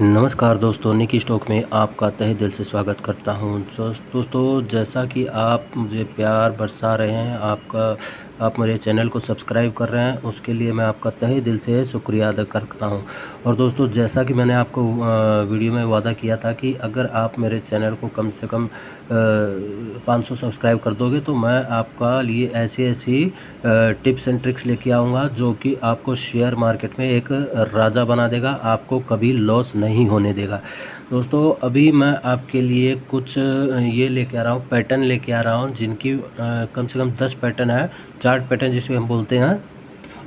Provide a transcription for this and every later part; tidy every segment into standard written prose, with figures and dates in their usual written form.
नमस्कार दोस्तों, निकी स्टॉक में आपका तहे दिल से स्वागत करता हूं। दोस्तों, जैसा कि आप मुझे प्यार बरसा रहे हैं, आप मेरे चैनल को सब्सक्राइब कर रहे हैं, उसके लिए मैं आपका तहे दिल से शुक्रिया अदा करता हूं। और दोस्तों, जैसा कि मैंने आपको वीडियो में वादा किया था कि अगर आप मेरे चैनल को कम से कम 500 सब्सक्राइब कर दोगे तो मैं आपका लिए ऐसी टिप्स एंड ट्रिक्स लेके आऊँगा जो कि आपको शेयर मार्केट में एक राजा बना देगा, आपको कभी लॉस नहीं होने देगा। दोस्तों, अभी मैं आपके लिए कुछ ये लेके आ रहा हूँ, पैटर्न लेके आ रहा हूँ जिनकी कम से कम 10 पैटर्न है, चार्ट पैटर्न जिसे हम बोलते हैं।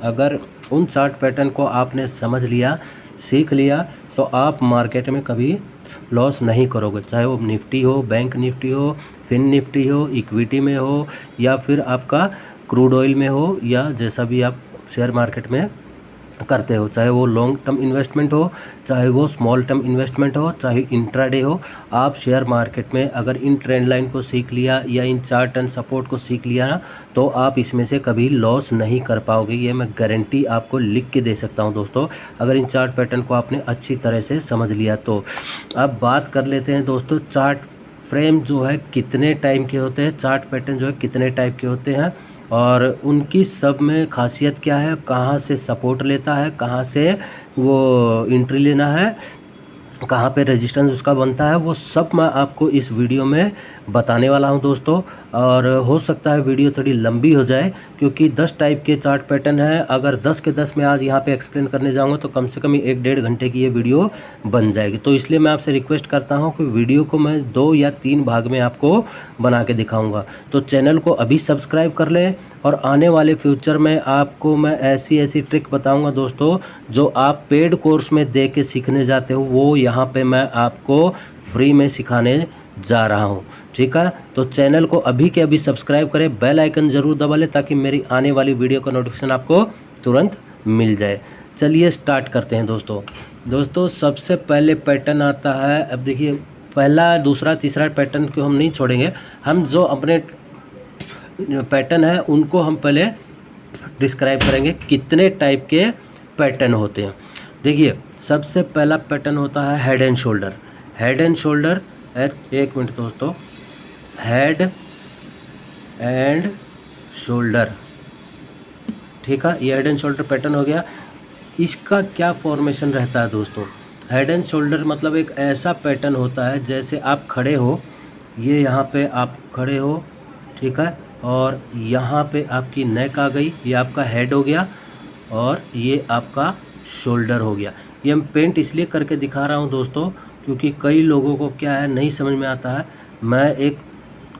अगर उन चार्ट पैटर्न को आपने समझ लिया, सीख लिया, तो आप मार्केट में कभी लॉस नहीं करोगे। चाहे वो निफ्टी हो, बैंक निफ्टी हो, फिन निफ्टी हो, इक्विटी में हो, या फिर आपका क्रूड ऑयल में हो, या जैसा भी आप शेयर मार्केट में करते हो, चाहे वो लॉन्ग टर्म इन्वेस्टमेंट हो, चाहे वो स्मॉल टर्म इन्वेस्टमेंट हो, चाहे इंट्राडे हो। आप शेयर मार्केट में अगर इन ट्रेंड लाइन को सीख लिया या इन चार्ट एंड सपोर्ट को सीख लिया ना, तो आप इसमें से कभी लॉस नहीं कर पाओगे। ये मैं गारंटी आपको लिख के दे सकता हूं दोस्तों, अगर इन चार्ट पैटर्न को आपने अच्छी तरह से समझ लिया तो। अब बात कर लेते हैं दोस्तों, चार्ट फ्रेम जो है कितने टाइम के होते हैं, चार्ट पैटर्न जो है कितने टाइप के होते हैं, और उनकी सब में खासियत क्या है, कहाँ से सपोर्ट लेता है, कहाँ से वो एंट्री लेना है, कहाँ पे रेजिस्टेंस उसका बनता है, वो सब मैं आपको इस वीडियो में बताने वाला हूं दोस्तों। और हो सकता है वीडियो थोड़ी लंबी हो जाए, क्योंकि 10 टाइप के चार्ट पैटर्न है। अगर 10 के 10 मैं आज यहाँ पे एक्सप्लेन करने जाऊँगा तो कम से कम 1-1.5 घंटे की ये वीडियो बन जाएगी। तो इसलिए मैं आपसे रिक्वेस्ट करता हूँ कि वीडियो को मैं 2 या 3 भाग में आपको बना के दिखाऊँगा। तो चैनल को अभी सब्सक्राइब कर लें, और आने वाले फ्यूचर में आपको मैं ऐसी ट्रिक बताऊंगा दोस्तों, जो आप पेड कोर्स में दे के सीखने जाते हो, वो यहाँ पे मैं आपको फ्री में सिखाने जा रहा हूँ। ठीक है, तो चैनल को अभी के अभी सब्सक्राइब करें, बेल आइकन ज़रूर दबा लें ताकि मेरी आने वाली वीडियो का नोटिफिकेशन आपको तुरंत मिल जाए। चलिए स्टार्ट करते हैं दोस्तों, सबसे पहले पैटर्न आता है। अब देखिए, पहला, दूसरा, तीसरा पैटर्न को हम नहीं छोड़ेंगे। हम जो अपने पैटर्न है उनको हम पहले डिस्क्राइब करेंगे, कितने टाइप के पैटर्न होते हैं। देखिए, सबसे पहला पैटर्न होता है head and shoulder. Head and shoulder, एक मिनट दोस्तों, हेड एंड शोल्डर, ठीक है, ये हेड एंड शोल्डर पैटर्न हो गया। इसका क्या फॉर्मेशन रहता है दोस्तों? हेड एंड शोल्डर मतलब एक ऐसा पैटर्न होता है जैसे आप खड़े हो, ये यहाँ पे आप खड़े हो, ठीक है, और यहाँ पे आपकी नेक आ गई, ये आपका हेड हो गया, और ये आपका शोल्डर हो गया। ये हम पेंट इसलिए करके दिखा रहा हूँ दोस्तों, क्योंकि कई लोगों को क्या है, नहीं समझ में आता है। मैं एक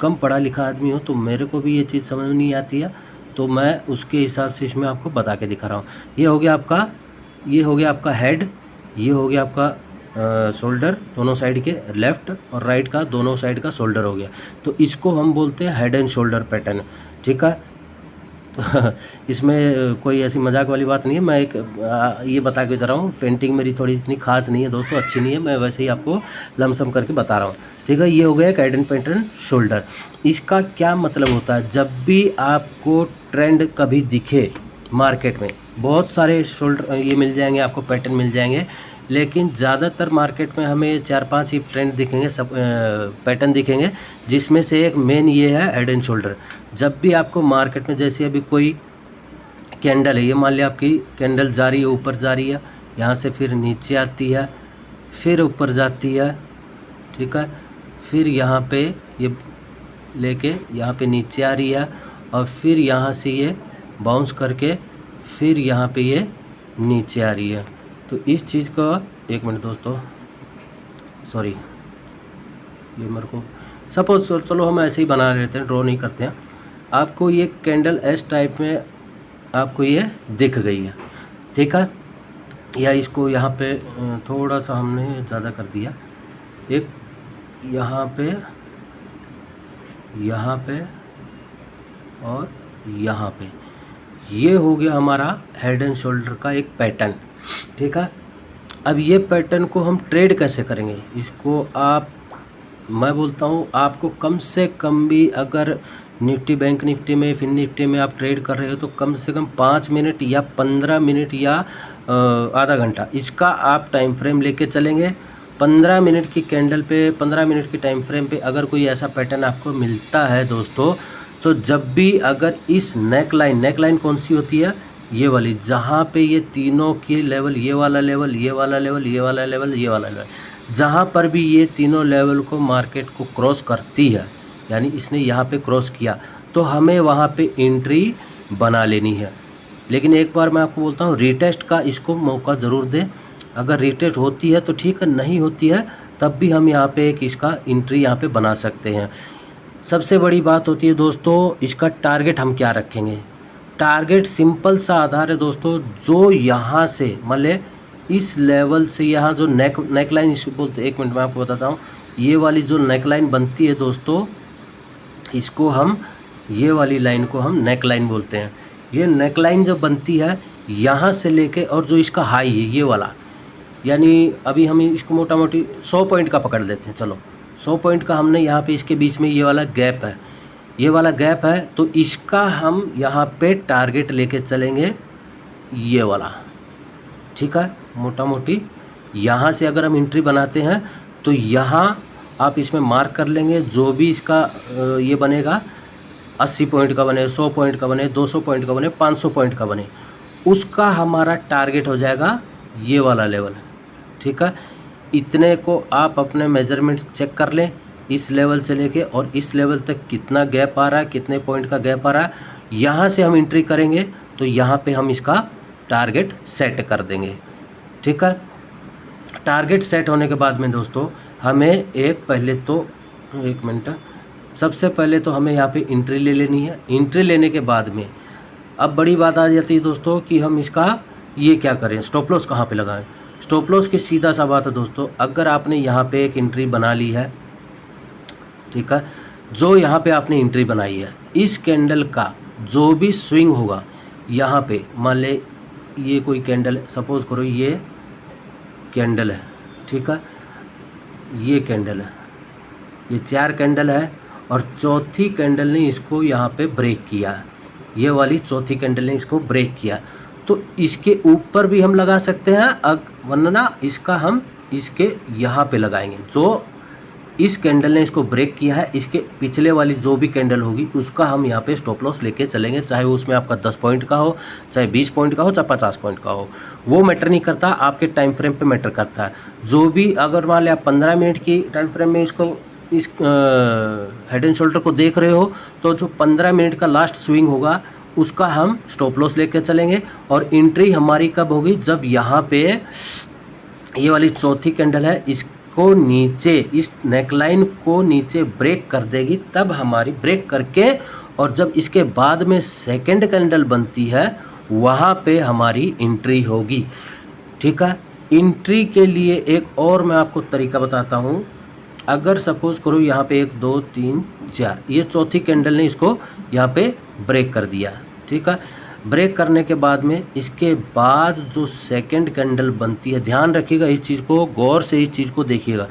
कम पढ़ा लिखा आदमी हूँ, तो मेरे को भी ये चीज़ समझ में नहीं आती है, तो मैं उसके हिसाब से इसमें आपको बता के दिखा रहा हूँ। ये हो गया आपका हेड, ये हो गया आपका शोल्डर, दोनों साइड के, लेफ़्ट और राइट का दोनों साइड का शोल्डर हो गया। तो इसको हम बोलते हैं हेड एंड शोल्डर पैटर्न। ठीक है, तो इसमें कोई ऐसी मजाक वाली बात नहीं है। मैं एक ये बता के दे रहा हूँ, पेंटिंग मेरी थोड़ी इतनी खास नहीं है दोस्तों, अच्छी नहीं है, मैं वैसे ही आपको लमसम करके बता रहा हूँ। ठीक है, ये हो गया एक हेड एंड पैटर्न शोल्डर। इसका क्या मतलब होता है? जब भी आपको ट्रेंड कभी दिखे मार्केट में, बहुत सारे शोल्डर ये मिल जाएंगे आपको, पैटर्न मिल जाएंगे, लेकिन ज़्यादातर मार्केट में हमें 4-5 ही ट्रेंड दिखेंगे, सब पैटर्न दिखेंगे, जिसमें से एक मेन ये है हेड एंड शोल्डर। जब भी आपको मार्केट में, जैसे अभी कोई कैंडल है, ये मान लिया आपकी कैंडल जा रही है, ऊपर जा रही है, यहाँ से फिर नीचे आती है, फिर ऊपर जाती है, ठीक है, फिर यहाँ पे ये लेके यहाँ पे नीचे आ रही है, और फिर यहाँ से ये बाउंस करके फिर यहाँ पे ये नीचे आ रही है। तो इस चीज़ का, एक मिनट दोस्तों, सॉरी, ये मेरे को सपोज, चलो हम ऐसे ही बना लेते हैं, ड्रॉ नहीं करते हैं। आपको ये कैंडल एस टाइप में आपको ये दिख गई है, ठीक है, या इसको यहाँ पे थोड़ा सा हमने ज़्यादा कर दिया, एक यहाँ पे और यहाँ पे, ये हो गया हमारा हेड एंड शोल्डर का एक पैटर्न। ठीक है, अब ये पैटर्न को हम ट्रेड कैसे करेंगे? इसको मैं बोलता हूँ आपको कम से कम भी अगर निफ्टी बैंक निफ्टी में फिन निफ्टी में आप ट्रेड कर रहे हो तो कम से कम 5 मिनट या 15 मिनट या आधा घंटा इसका आप टाइम फ्रेम लेके चलेंगे। 15 मिनट की कैंडल पे 15 मिनट की टाइम फ्रेम पे अगर कोई ऐसा पैटर्न आपको मिलता है दोस्तों, तो जब भी अगर इस नेक लाइन कौन सी होती है, ये वाली, जहाँ पे ये तीनों की लेवल, ये वाला लेवल, ये वाला लेवल, ये वाला लेवल, ये वाला लेवल, जहाँ पर भी ये तीनों लेवल को मार्केट को क्रॉस करती है, यानी इसने यहाँ पे क्रॉस किया तो हमें वहाँ पे एंट्री बना लेनी है। लेकिन एक बार मैं आपको बोलता हूँ, रीटेस्ट का इसको मौका ज़रूर दें। अगर रीटेस्ट होती है तो ठीक है, नहीं होती है तब भी हम यहाँ पे एक इसका एंट्री यहाँ पे बना सकते हैं। सबसे बड़ी बात होती है दोस्तों, इसका टारगेट हम क्या रखेंगे। टारगेट सिंपल सा आधार है दोस्तों, जो यहाँ से मतलब इस लेवल से यहाँ जो नेक लाइन इसको बोलते हैं, 1 मिनट में आपको बताता हूँ। ये वाली जो नेक लाइन बनती है दोस्तों, इसको हम, ये वाली लाइन को हम नेक लाइन बोलते हैं। ये नेक लाइन जब बनती है यहाँ से लेके, और जो इसका हाई है ये वाला, यानी अभी हम इसको मोटा मोटी 100 पॉइंट का पकड़ लेते हैं। चलो 100 पॉइंट का हमने यहाँ पे इसके बीच में ये वाला गैप है, ये वाला गैप है, तो इसका हम यहाँ पे टारगेट लेके चलेंगे ये वाला, ठीक है। मोटा मोटी यहाँ से अगर हम एंट्री बनाते हैं तो यहाँ आप इसमें मार्क कर लेंगे, जो भी इसका ये बनेगा, 80 पॉइंट का बने, 100 पॉइंट का बने, 200 पॉइंट का बने, 500 पॉइंट का बने, उसका हमारा टारगेट हो जाएगा ये वाला लेवल, ठीक है। इतने को आप अपने मेजरमेंट चेक कर लें, इस लेवल से लेके और इस लेवल तक कितना गैप आ रहा है, कितने पॉइंट का गैप आ रहा है। यहाँ से हम एंट्री करेंगे तो यहाँ पे हम इसका टारगेट सेट कर देंगे, ठीक है। टारगेट सेट होने के बाद में दोस्तों हमें एक पहले तो 1 मिनट, सबसे पहले तो हमें यहाँ पे एंट्री ले लेनी है। एंट्री लेने के बाद में अब बड़ी बात आ जाती है दोस्तों कि हम इसका ये क्या करें, स्टॉप लॉस कहाँ पे लगाएं। स्टॉप लॉस की सीधा सा बात है दोस्तों, अगर आपने यहाँ पे एक एंट्री बना ली है, ठीक है, जो यहाँ पे आपने एंट्री बनाई है, इस कैंडल का जो भी स्विंग होगा यहाँ पे, मान ले ये कोई कैंडल, सपोज करो ये कैंडल है, ठीक है, ये कैंडल है, ये 4 कैंडल है और चौथी कैंडल ने इसको यहाँ पे ब्रेक किया, ये वाली चौथी कैंडल ने इसको ब्रेक किया, तो इसके ऊपर भी हम लगा सकते हैं, वरना इसका हम इसके यहाँ पे लगाएंगे। जो इस कैंडल ने इसको ब्रेक किया है, इसके पिछले वाली जो भी कैंडल होगी उसका हम यहाँ पे स्टॉप लॉस लेके चलेंगे, चाहे वो उसमें आपका 10 पॉइंट का हो, चाहे 20 पॉइंट का हो, चाहे 50 पॉइंट का हो, वो मैटर नहीं करता, आपके टाइम फ्रेम पे मैटर करता है। जो भी अगर मान लिया आप 15 मिनट की टाइम फ्रेम में इसको इस हेड एंड शोल्डर को देख रहे हो, तो जो 15 मिनट का लास्ट स्विंग होगा उसका हम स्टॉप लॉस लेके चलेंगे। और एंट्री हमारी कब होगी, जब यहाँ पे ये वाली चौथी कैंडल है इसको नीचे, इस नेकलाइन को नीचे ब्रेक कर देगी, तब हमारी ब्रेक करके, और जब इसके बाद में सेकंड कैंडल बनती है वहाँ पे हमारी एंट्री होगी, ठीक है। एंट्री के लिए एक और मैं आपको तरीका बताता हूँ। अगर सपोज करो यहाँ पे 1 2 3 4, ये चौथी कैंडल ने इसको यहाँ पे ब्रेक कर दिया, ठीक है। ब्रेक करने के बाद में इसके बाद जो सेकंड कैंडल बनती है, ध्यान रखिएगा इस चीज़ को, गौर से इस चीज़ को देखिएगा,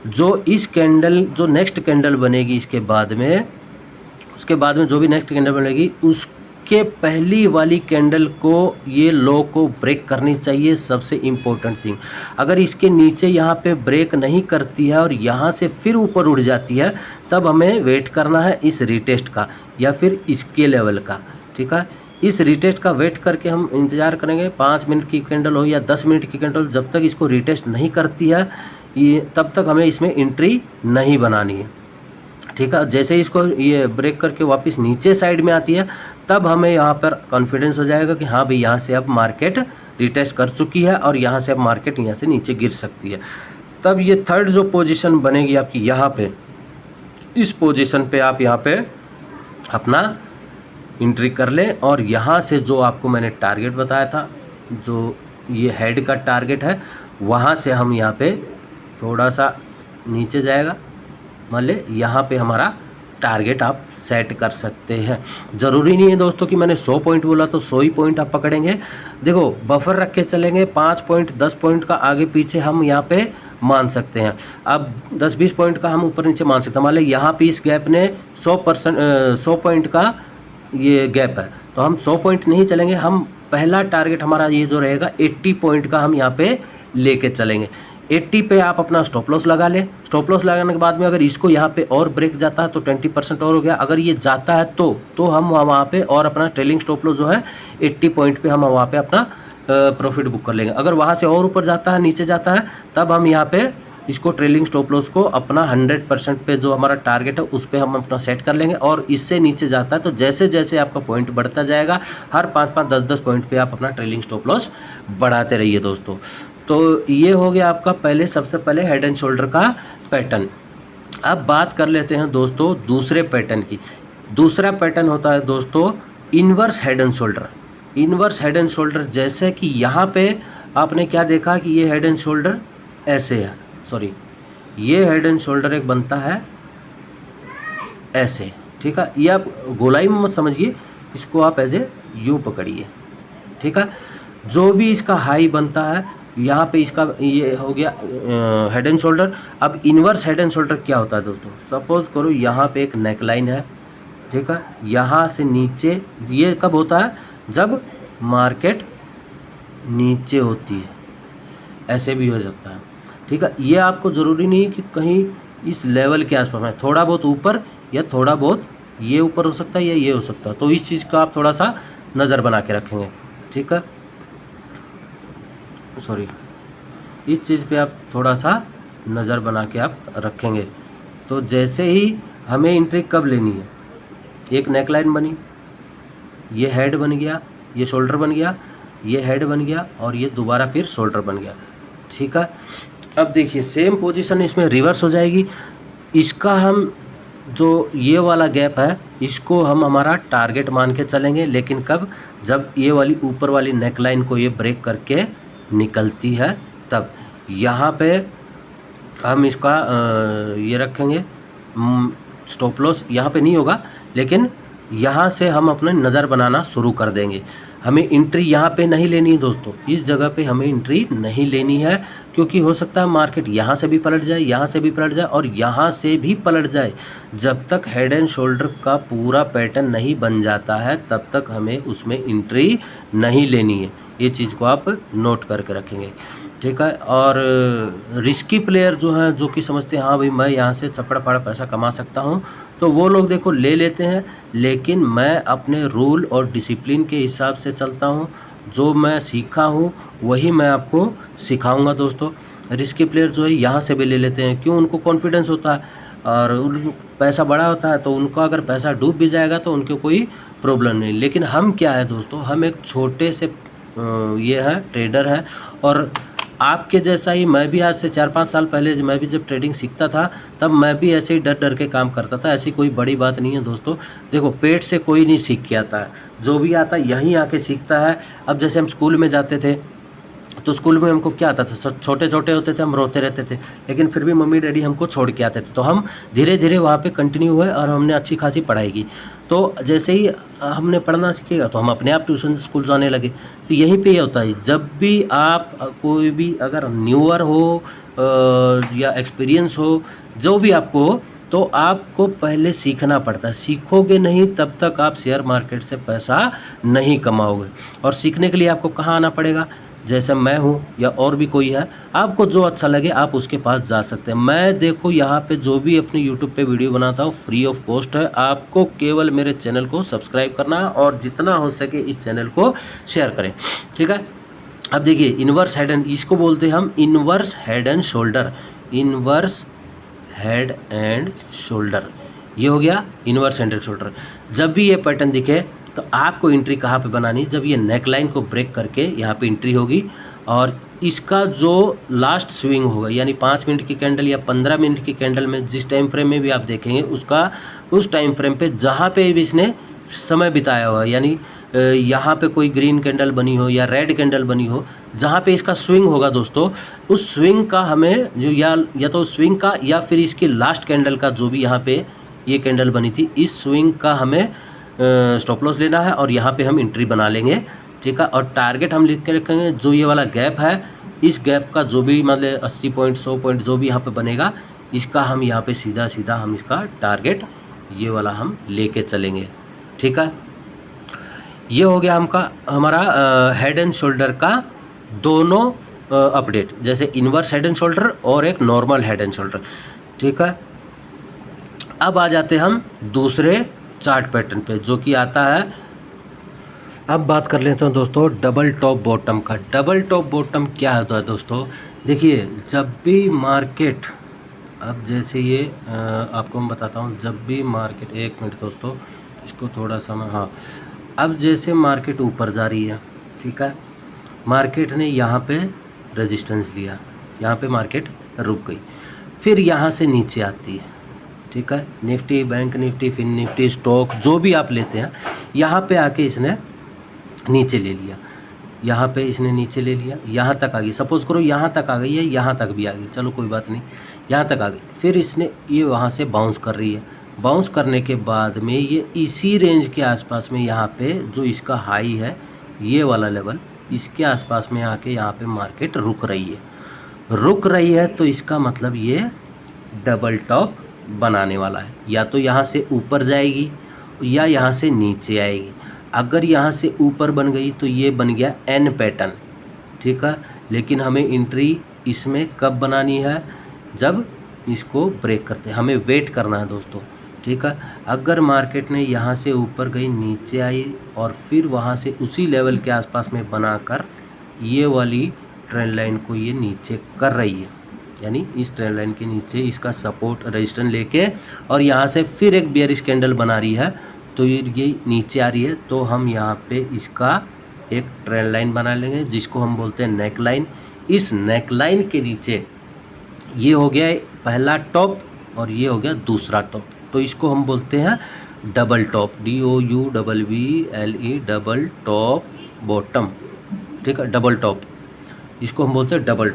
जो इस कैंडल, जो नेक्स्ट कैंडल बनेगी इसके बाद में, उसके बाद में जो भी नेक्स्ट कैंडल बनेगी उसके पहली वाली कैंडल को, ये लो को ब्रेक करनी चाहिए, सबसे इम्पोर्टेंट थिंग। अगर इसके नीचे यहाँ पे ब्रेक नहीं करती है और यहाँ से फिर ऊपर उड़ जाती है, तब हमें वेट करना है इस रिटेस्ट का या फिर इसके लेवल का, ठीक है। इस रिटेस्ट का वेट करके हम इंतज़ार करेंगे, 5 मिनट की कैंडल हो या 10 मिनट की कैंडल, जब तक इसको रिटेस्ट नहीं करती है ये, तब तक हमें इसमें एंट्री नहीं बनानी है, ठीक है। जैसे ही इसको ये ब्रेक करके वापस नीचे साइड में आती है, तब हमें यहाँ पर कॉन्फिडेंस हो जाएगा कि हाँ भाई यहाँ से अब मार्केट रिटेस्ट कर चुकी है और यहाँ से अब मार्केट यहाँ से नीचे गिर सकती है। तब ये थर्ड जो पोजीशन बनेगी आपकी यहाँ पे, इस पोजीशन पे आप यहाँ पे अपना एंट्री कर लें, और यहाँ से जो आपको मैंने टारगेट बताया था, जो ये हेड का टारगेट है, वहाँ से हम यहाँ पे थोड़ा सा नीचे जाएगा, मान ले यहाँ पे हमारा टारगेट आप सेट कर सकते हैं। ज़रूरी नहीं है दोस्तों कि मैंने 100 पॉइंट बोला तो 100 ही पॉइंट आप पकड़ेंगे। देखो बफर रख के चलेंगे, 5 पॉइंट 10 पॉइंट का आगे पीछे हम यहाँ पे मान सकते हैं। अब 10-20 पॉइंट का हम ऊपर नीचे मान सकते हैं। मान लें यहाँ पे इस गैप ने 100 पॉइंट का ये गैप है, तो हम 100 पॉइंट नहीं चलेंगे, हम पहला टारगेट हमारा ये जो रहेगा 80 पॉइंट का हम यहाँ पे लेके चलेंगे। 80 पे आप अपना स्टॉप लॉस लगा लें। स्टॉप लॉस लगाने के बाद में अगर इसको यहाँ पे और ब्रेक जाता है तो 20% और हो गया। अगर ये जाता है तो हम वहाँ पे और अपना ट्रेलिंग स्टॉप लॉस जो है 80 पॉइंट पे हम वहाँ पे अपना प्रॉफिट बुक कर लेंगे। अगर वहाँ से और ऊपर जाता है, नीचे जाता है, तब हम यहाँ पे इसको ट्रेलिंग स्टॉप लॉस को अपना 100% पे जो हमारा टारगेट है उस पर हम अपना सेट कर लेंगे। और इससे नीचे जाता है तो जैसे जैसे आपका पॉइंट बढ़ता जाएगा, हर 5-5, 10-10 पॉइंट पे आप अपना ट्रेलिंग स्टॉप लॉस बढ़ाते रहिए दोस्तों। तो ये हो गया आपका सबसे पहले हेड एंड शोल्डर का पैटर्न। अब बात कर लेते हैं दोस्तों दूसरे पैटर्न की। दूसरा पैटर्न होता है दोस्तों inverse head and shoulder. Inverse head and shoulder, जैसे कि यहाँ पे आपने क्या देखा कि ये हेड एंड शोल्डर ऐसे है, सॉरी ये हेड एंड शोल्डर एक बनता है ऐसे, ठीक है। ये आप गोलाई में मत समझिए, इसको आप ऐसे यूँ पकड़िए, ठीक है। जो भी इसका हाई बनता है यहाँ पे इसका ये हो गया हेड एंड शोल्डर। अब इन्वर्स हेड एंड शोल्डर क्या होता है दोस्तों, सपोज करो यहाँ पे एक नेक लाइन है, ठीक है। यहाँ से नीचे ये कब होता है, जब मार्केट नीचे होती है, ऐसे भी हो सकता है, ठीक है। ये आपको ज़रूरी नहीं कि कहीं इस लेवल के आसपास है, थोड़ा बहुत ऊपर या थोड़ा बहुत ये ऊपर हो सकता है या ये हो सकता है। तो इस चीज़ का आप थोड़ा सा नज़र बना के रखेंगे, ठीक है। सॉरी, इस चीज़ पे आप थोड़ा सा नज़र बना के आप रखेंगे। तो जैसे ही हमें एंट्री कब लेनी है, एक नेकलाइन बनी, ये हेड बन गया, ये शोल्डर बन गया, ये हेड बन गया और ये दोबारा फिर शोल्डर बन गया, ठीक है। अब देखिए सेम पोजीशन इसमें रिवर्स हो जाएगी। इसका हम जो ये वाला गैप है इसको हम हमारा टारगेट मान के चलेंगे, लेकिन कब, जब ये वाली ऊपर वाली नेकलाइन को ये ब्रेक करके निकलती है तब। यहाँ पे हम इसका ये रखेंगे स्टॉप लॉस, यहाँ पे नहीं होगा, लेकिन यहाँ से हम अपने नज़र बनाना शुरू कर देंगे। हमें एंट्री यहाँ पे नहीं लेनी है दोस्तों, इस जगह पे हमें एंट्री नहीं लेनी है, क्योंकि हो सकता है मार्केट यहाँ से भी पलट जाए, यहाँ से भी पलट जाए और यहाँ से भी पलट जाए। जब तक हेड एंड शोल्डर का पूरा पैटर्न नहीं बन जाता है तब तक हमें उसमें एंट्री नहीं लेनी है। ये चीज़ को आप नोट करके रखेंगे, ठीक है। और रिस्की प्लेयर जो हैं, जो कि समझते हैं हाँ भाई मैं यहाँ से चपड़ा फाड़ा पैसा कमा सकता हूँ, तो वो लोग देखो ले लेते हैं, लेकिन मैं अपने रूल और डिसिप्लिन के हिसाब से चलता हूँ। जो मैं सीखा हूँ वही मैं आपको सिखाऊंगा दोस्तों। रिस्की प्लेयर जो है यहाँ से भी ले लेते हैं, क्यों, उनको कॉन्फिडेंस होता है और उन पैसा बड़ा होता है, तो उनका अगर पैसा डूब भी जाएगा तो उनको कोई प्रॉब्लम नहीं। लेकिन हम क्या है दोस्तों, हम एक छोटे से ये है ट्रेडर है, और आपके जैसा ही मैं भी आज से 4-5 साल पहले मैं भी जब ट्रेडिंग सीखता था तब मैं भी ऐसे ही डर डर के काम करता था। ऐसी कोई बड़ी बात नहीं है दोस्तों। देखो पेट से कोई नहीं सीख के आता है, जो भी आता है यहीं आके सीखता है। अब जैसे हम स्कूल में जाते थे तो स्कूल में हमको क्या आता था, छोटे छोटे होते थे, हम रोते रहते थे, लेकिन फिर भी मम्मी डैडी हमको छोड़ के आते थे, तो हम धीरे धीरे वहाँ पे कंटिन्यू हुए और हमने अच्छी खासी पढ़ाई की। तो जैसे ही हमने पढ़ना सीखेगा तो हम अपने आप ट्यूशन स्कूल जाने लगे। तो यहीं पे ये होता है, जब भी आप कोई भी अगर न्यूअर हो या एक्सपीरियंस हो, जो भी आपको हो, तो आपको पहले सीखना पड़ता है। सीखोगे नहीं तब तक आप शेयर मार्केट से पैसा नहीं कमाओगे। और सीखने के लिए आपको कहाँ आना पड़ेगा, जैसे मैं हूँ या और भी कोई है, आपको जो अच्छा लगे आप उसके पास जा सकते हैं। मैं देखो यहाँ पे जो भी अपने यूट्यूब पे वीडियो बनाता हूँ फ्री ऑफ कॉस्ट है। आपको केवल मेरे चैनल को सब्सक्राइब करना है और जितना हो सके इस चैनल को शेयर करें, ठीक है। अब देखिए इन्वर्स हेड एंड, इसको बोलते हैं हम inverse head and shoulder. Inverse head and shoulder, ये हो गया इन्वर्स हेड एंड शोल्डर। जब भी ये पैटर्न दिखे तो आपको एंट्री कहाँ पे बनानी, जब ये नेक लाइन को ब्रेक करके यहाँ पे एंट्री होगी और इसका जो लास्ट स्विंग होगा, यानी 5 मिनट की कैंडल या 15 मिनट की कैंडल में जिस टाइम फ्रेम में भी आप देखेंगे उसका उस टाइम फ्रेम पे जहाँ पे भी इसने समय बिताया होगा, यानी यहाँ पे कोई ग्रीन कैंडल बनी हो या रेड कैंडल बनी हो, जहाँ पे इसका स्विंग होगा दोस्तों, उस स्विंग का हमें जो या तो स्विंग का या फिर इसकी लास्ट कैंडल का, जो भी यहाँ पे ये कैंडल बनी थी, इस स्विंग का हमें स्टॉप लॉस लेना है और यहाँ पे हम एंट्री बना लेंगे, ठीक है। और टारगेट हम लिख के रखेंगे, जो ये वाला गैप है इस गैप का जो भी मतलब 80 पॉइंट 100 पॉइंट जो भी यहाँ पे बनेगा, इसका हम यहाँ पे सीधा सीधा हम इसका टारगेट ये वाला हम लेके चलेंगे। ठीक है, ये हो गया हमारा हेड एंड शोल्डर का दोनों अपडेट, जैसे इन्वर्स हेड एंड शोल्डर और एक नॉर्मल हेड एंड शोल्डर। ठीक है, अब आ जाते हम दूसरे चार्ट पैटर्न पे जो कि आता है, अब बात कर लेते हैं दोस्तों डबल टॉप बॉटम का। डबल टॉप बॉटम क्या होता है दोस्तों, देखिए जब भी मार्केट, अब जैसे ये आपको मैं बताता हूँ, जब भी मार्केट, एक मिनट दोस्तों इसको थोड़ा सा मैं, हाँ, अब जैसे मार्केट ऊपर जा रही है, ठीक है, मार्केट ने यहाँ पे रेजिस्टेंस लिया, यहाँ पे मार्केट रुक गई, फिर यहाँ से नीचे आती है। ठीक है, Nifty, bank Nifty, Fin Nifty, stock जो भी आप लेते हैं, यहाँ पे आके इसने नीचे ले लिया, यहाँ पे इसने नीचे ले लिया, यहाँ तक आ गई, सपोज़ करो यहाँ तक आ गई है, यहाँ तक भी आ गई, चलो कोई बात नहीं, यहाँ तक आ गई, फिर इसने ये वहाँ से बाउंस कर रही है, बाउंस करने के बाद में ये इसी रेंज के आसपास में यहाँ पे जो इसका हाई है, ये वाला लेवल, इसके आसपास में आके यहाँ पे मार्केट रुक रही है, तो इसका मतलब ये डबल टॉप बनाने वाला है, या तो यहाँ से ऊपर जाएगी या यहाँ से नीचे आएगी। अगर यहाँ से ऊपर बन गई तो ये बन गया एन पैटर्न। ठीक है, लेकिन हमें एंट्री इसमें कब बनानी है, जब इसको ब्रेक करते हैं, हमें वेट करना है दोस्तों। ठीक है, अगर मार्केट ने यहाँ से ऊपर गई, नीचे आई और फिर वहाँ से उसी लेवल के आसपास में बनाकर ये वाली ट्रेंड लाइन को ये नीचे कर रही है, यानी इस ट्रेंड लाइन के नीचे इसका सपोर्ट रेजिस्टेंस लेके और यहाँ से फिर एक बेयरिश कैंडल बना रही है, तो ये नीचे आ रही है, तो हम यहाँ पे इसका एक ट्रेंड लाइन बना लेंगे जिसको हम बोलते हैं नेक लाइन। इस नेक लाइन के नीचे ये हो गया पहला टॉप और ये हो गया दूसरा टॉप, तो इसको हम बोलते हैं double top, DOUBLE double top bottom. ठीक है, डबल टॉप, इसको हम बोलते हैं डबल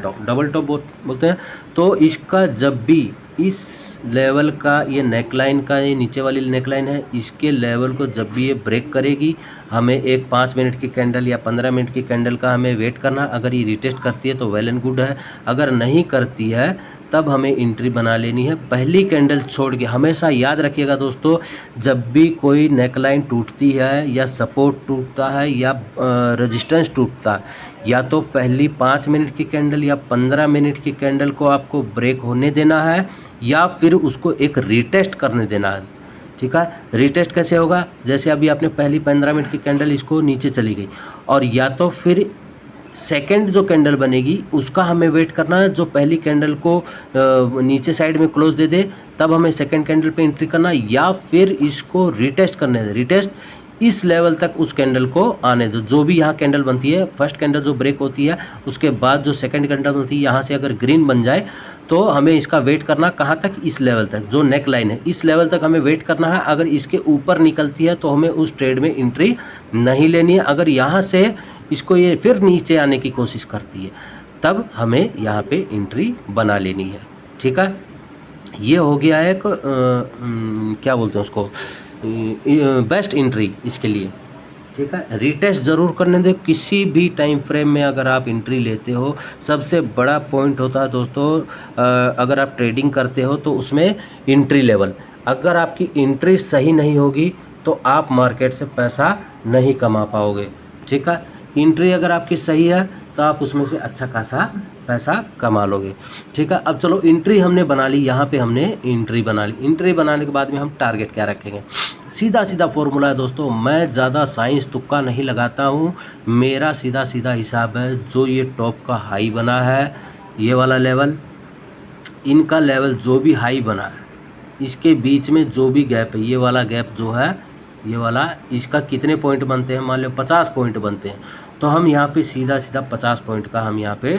टॉप बोलते हैं। तो इसका जब भी इस लेवल का, ये नेकलाइन का, ये नीचे वाली नेकलाइन है, इसके लेवल को जब भी ये ब्रेक करेगी, हमें एक 5 मिनट की कैंडल या 15 मिनट की कैंडल का हमें वेट करना। अगर ये रिटेस्ट करती है तो वेल एंड गुड है, अगर नहीं करती है तब हमें एंट्री बना लेनी है पहली कैंडल छोड़ के। हमेशा याद रखिएगा दोस्तों, जब भी कोई नेकलाइन टूटती है या सपोर्ट टूटता है या रेजिस्टेंस टूटता है, या तो पहली 5 मिनट की कैंडल या 15 मिनट की कैंडल को आपको ब्रेक होने देना है या फिर उसको एक रीटेस्ट करने देना है। ठीक है, रीटेस्ट कैसे होगा, जैसे अभी आपने पहली 15 मिनट की कैंडल इसको नीचे चली गई, और या तो फिर सेकंड जो कैंडल बनेगी उसका हमें वेट करना है, जो पहली कैंडल को नीचे साइड में क्लोज दे दे, तब हमें सेकंड कैंडल पे एंट्री करना, या फिर इसको रीटेस्ट करने दे। रीटेस्ट इस लेवल तक उस कैंडल को आने दो, जो भी यहाँ कैंडल बनती है, फर्स्ट कैंडल जो ब्रेक होती है, उसके बाद जो सेकंड कैंडल बनती है, यहाँ से अगर ग्रीन बन जाए तो हमें इसका वेट करना कहाँ तक, इस लेवल तक, जो नेक लाइन है इस लेवल तक हमें वेट करना है। अगर इसके ऊपर निकलती है तो हमें उस ट्रेड में एंट्री नहीं लेनी है। अगर यहाँ से इसको ये फिर नीचे आने की कोशिश करती है तब हमें यहाँ पे एंट्री बना लेनी है। ठीक है, ये हो गया एक क्या बोलते हैं उसको, बेस्ट एंट्री इसके लिए। ठीक है, रीटेस्ट ज़रूर करने दे किसी भी टाइम फ्रेम में। अगर आप एंट्री लेते हो, सबसे बड़ा पॉइंट होता है दोस्तों, अगर आप ट्रेडिंग करते हो तो उसमें एंट्री लेवल, अगर आपकी एंट्री सही नहीं होगी तो आप मार्केट से पैसा नहीं कमा पाओगे। ठीक है, एंट्री अगर आपकी सही है तो आप उसमें से अच्छा खासा पैसा कमा लोगे। ठीक है, अब चलो एंट्री हमने बना ली, यहाँ पे हमने एंट्री बना ली। एंट्री बनाने के बाद में हम टारगेट क्या रखेंगे, सीधा सीधा फॉर्मूला है दोस्तों, मैं ज़्यादा साइंस तुक्का नहीं लगाता हूँ, मेरा सीधा सीधा हिसाब है। जो ये टॉप का हाई बना है, ये वाला लेवल, इनका लेवल जो भी हाई बना है, इसके बीच में जो भी गैप है, ये वाला गैप जो है, ये वाला, इसका कितने पॉइंट बनते हैं, मान लो 50 पॉइंट बनते हैं, तो हम यहाँ पे सीधा सीधा 50 पॉइंट का हम यहाँ पे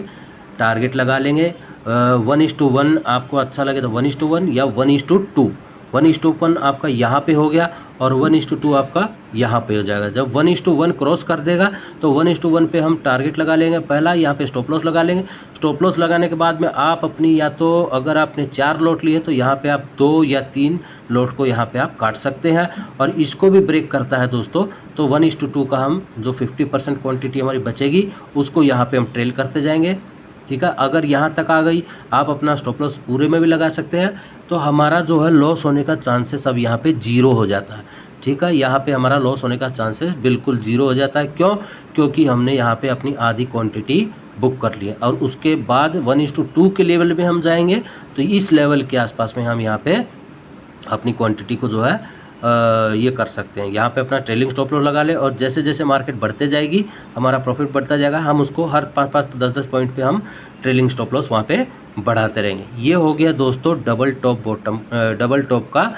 टारगेट लगा लेंगे। 1:1 आपको अच्छा लगे तो 1:1 या 1:2। 1:1 आपका यहाँ पे हो गया और 1:2 आपका यहाँ पे हो जाएगा। जब 1:1 क्रॉस कर देगा तो 1:1 पे हम टारगेट लगा लेंगे। पहला यहाँ पे स्टॉप लॉस लगा लेंगे। स्टॉप लॉस लगाने के बाद में आप अपनी, या तो अगर आपने 4 लॉट लिए तो यहाँ पे आप 2 या 3 लॉट को यहाँ पे आप काट सकते हैं। और इसको भी ब्रेक करता है दोस्तों, तो 1:2 का हम जो 50% क्वांटिटी हमारी बचेगी उसको यहाँ पे हम ट्रेल करते जाएंगे। ठीक है। अगर यहाँ तक आ गई, आप अपना स्टॉप लॉस पूरे में भी लगा सकते हैं, तो हमारा जो है लॉस होने का चांसेस अब यहाँ पे जीरो हो जाता है। ठीक है, यहाँ पे हमारा लॉस होने का चांसेस बिल्कुल जीरो हो जाता है। क्यों? क्योंकि हमने यहाँ पे अपनी आधी क्वांटिटी बुक कर ली है, और उसके बाद 1:2 के लेवल में हम जाएंगे, तो इस लेवल के आसपास में हम यहाँ पे अपनी क्वांटिटी को जो है ये कर सकते हैं। यहाँ पे अपना ट्रेलिंग स्टॉप लॉस लगा ले, और जैसे जैसे मार्केट बढ़ते जाएगी हमारा प्रॉफिट बढ़ता जाएगा, हम उसको हर 5-5 10-10 पॉइंट पे हम ट्रेलिंग स्टॉप लॉस वहाँ पे बढ़ाते रहेंगे। ये हो गया दोस्तों डबल टॉप का